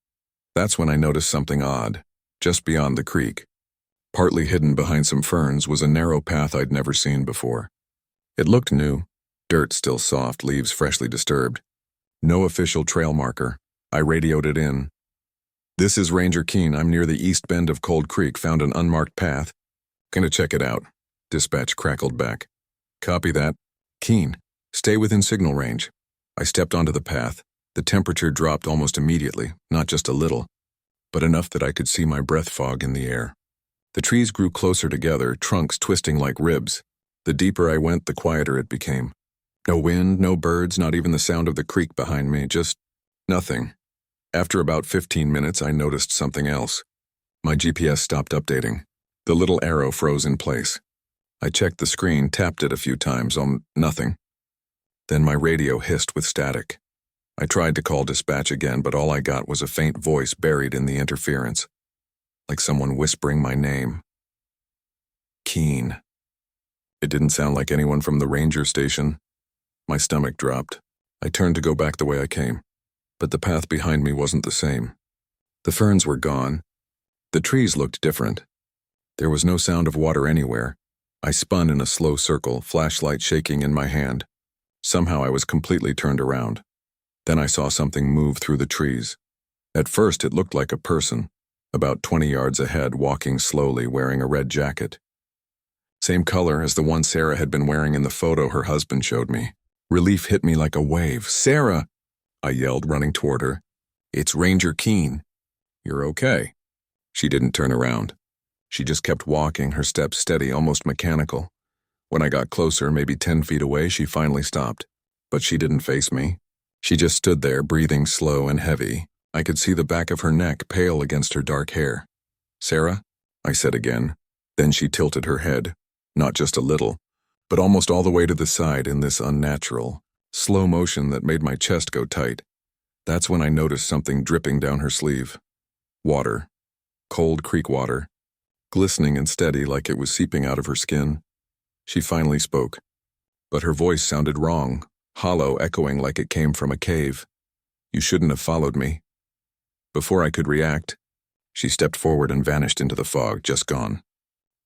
That's when I noticed something odd. Just beyond the creek, partly hidden behind some ferns, was a narrow path I'd never seen before. It looked new, dirt still soft, leaves freshly disturbed. No official trail marker. I radioed it in. "This is Ranger Keene. I'm near the east bend of Cold Creek, found an unmarked path. Gonna check it out," dispatch crackled back. "Copy that. Keene, stay within signal range." I stepped onto the path. The temperature dropped almost immediately, not just a little, but enough that I could see my breath fog in the air. The trees grew closer together, trunks twisting like ribs. The deeper I went, the quieter it became. No wind, no birds, not even the sound of the creek behind me, just nothing. After about 15 minutes, I noticed something else. My GPS stopped updating. The little arrow froze in place. I checked the screen, tapped it a few times, nothing. Then my radio hissed with static. I tried to call dispatch again, but all I got was a faint voice buried in the interference, like someone whispering my name. Keene. It didn't sound like anyone from the ranger station. My stomach dropped. I turned to go back the way I came, but the path behind me wasn't the same. The ferns were gone. The trees looked different. There was no sound of water anywhere. I spun in a slow circle, flashlight shaking in my hand. Somehow I was completely turned around. Then I saw something move through the trees. At first it looked like a person, about 20 yards ahead, walking slowly, wearing a red jacket. Same color as the one Sarah had been wearing in the photo her husband showed me. Relief hit me like a wave. "Sarah!" I yelled, running toward her. "It's Ranger Keene." "You're okay." She didn't turn around. She just kept walking, her steps steady, almost mechanical. When I got closer, maybe 10 feet away, she finally stopped. But she didn't face me. She just stood there, breathing slow and heavy. I could see the back of her neck, pale against her dark hair. "Sarah?" I said again. Then she tilted her head, not just a little, but almost all the way to the side in this unnatural, slow motion that made my chest go tight. That's when I noticed something dripping down her sleeve. Water. Cold creek water. Glistening and steady like it was seeping out of her skin. She finally spoke, but her voice sounded wrong, hollow, echoing like it came from a cave. "You shouldn't have followed me." Before I could react, she stepped forward and vanished into the fog, just gone.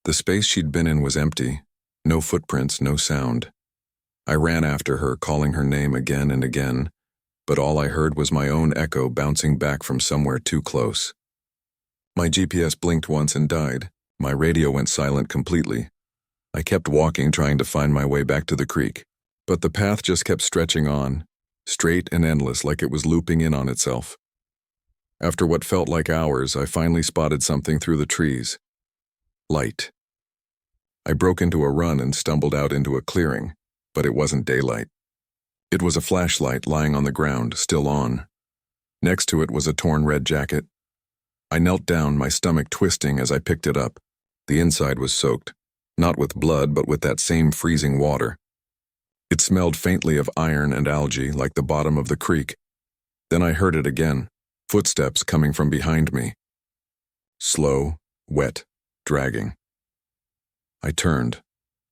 The space she'd been in was empty. No footprints, no sound. I ran after her, calling her name again and again, but all I heard was my own echo bouncing back from somewhere too close. My GPS blinked once and died. My radio went silent completely. I kept walking, trying to find my way back to the creek, but the path just kept stretching on, straight and endless, like it was looping in on itself. After what felt like hours, I finally spotted something through the trees. Light. I broke into a run and stumbled out into a clearing, but it wasn't daylight. It was a flashlight lying on the ground, still on. Next to it was a torn red jacket. I knelt down, my stomach twisting as I picked it up. The inside was soaked, not with blood, but with that same freezing water. It smelled faintly of iron and algae, like the bottom of the creek. Then I heard it again, footsteps coming from behind me. Slow, wet, dragging. I turned,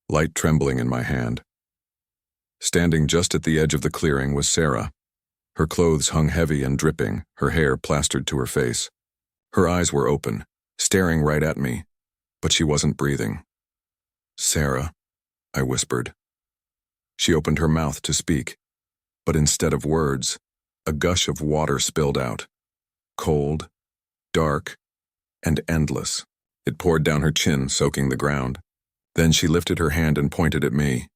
light trembling in my hand. Standing just at the edge of the clearing was Sarah. Her clothes hung heavy and dripping, her hair plastered to her face. Her eyes were open, staring right at me, but she wasn't breathing. "Sarah," I whispered. She opened her mouth to speak, but instead of words, a gush of water spilled out. Cold, dark, and endless. It poured down her chin, soaking the ground. Then she lifted her hand and pointed at me.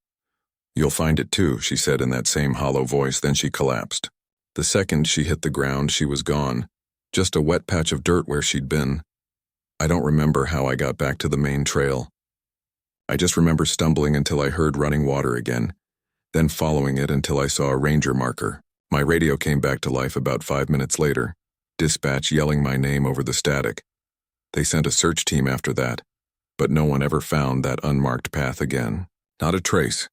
"You'll find it too," she said in that same hollow voice. Then she collapsed. The second she hit the ground, she was gone. Just a wet patch of dirt where she'd been. I don't remember how I got back to the main trail. I just remember stumbling until I heard running water again, then following it until I saw a ranger marker. My radio came back to life about 5 minutes later, dispatch yelling my name over the static. They sent a search team after that, but no one ever found that unmarked path again. Not a trace.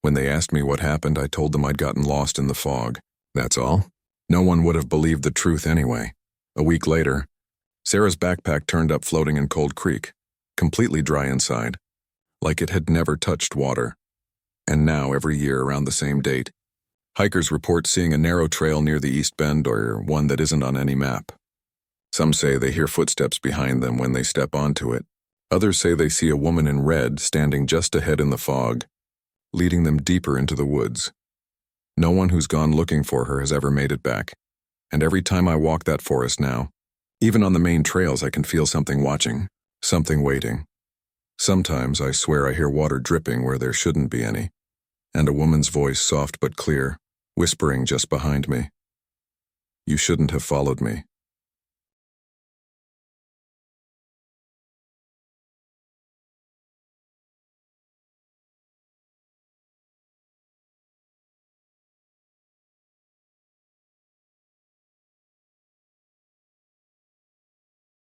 When they asked me what happened, I told them I'd gotten lost in the fog. That's all. No one would have believed the truth anyway. A week later, Sarah's backpack turned up floating in Cold Creek, completely dry inside, like it had never touched water. And now, every year around the same date, hikers report seeing a narrow trail near the East Bend or one that isn't on any map. Some say they hear footsteps behind them when they step onto it. Others say they see a woman in red standing just ahead in the fog, leading them deeper into the woods. No one who's gone looking for her has ever made it back. And every time I walk that forest now, even on the main trails, I can feel something watching, something waiting. Sometimes I swear I hear water dripping where there shouldn't be any, and a woman's voice, soft but clear, whispering just behind me. "You shouldn't have followed me."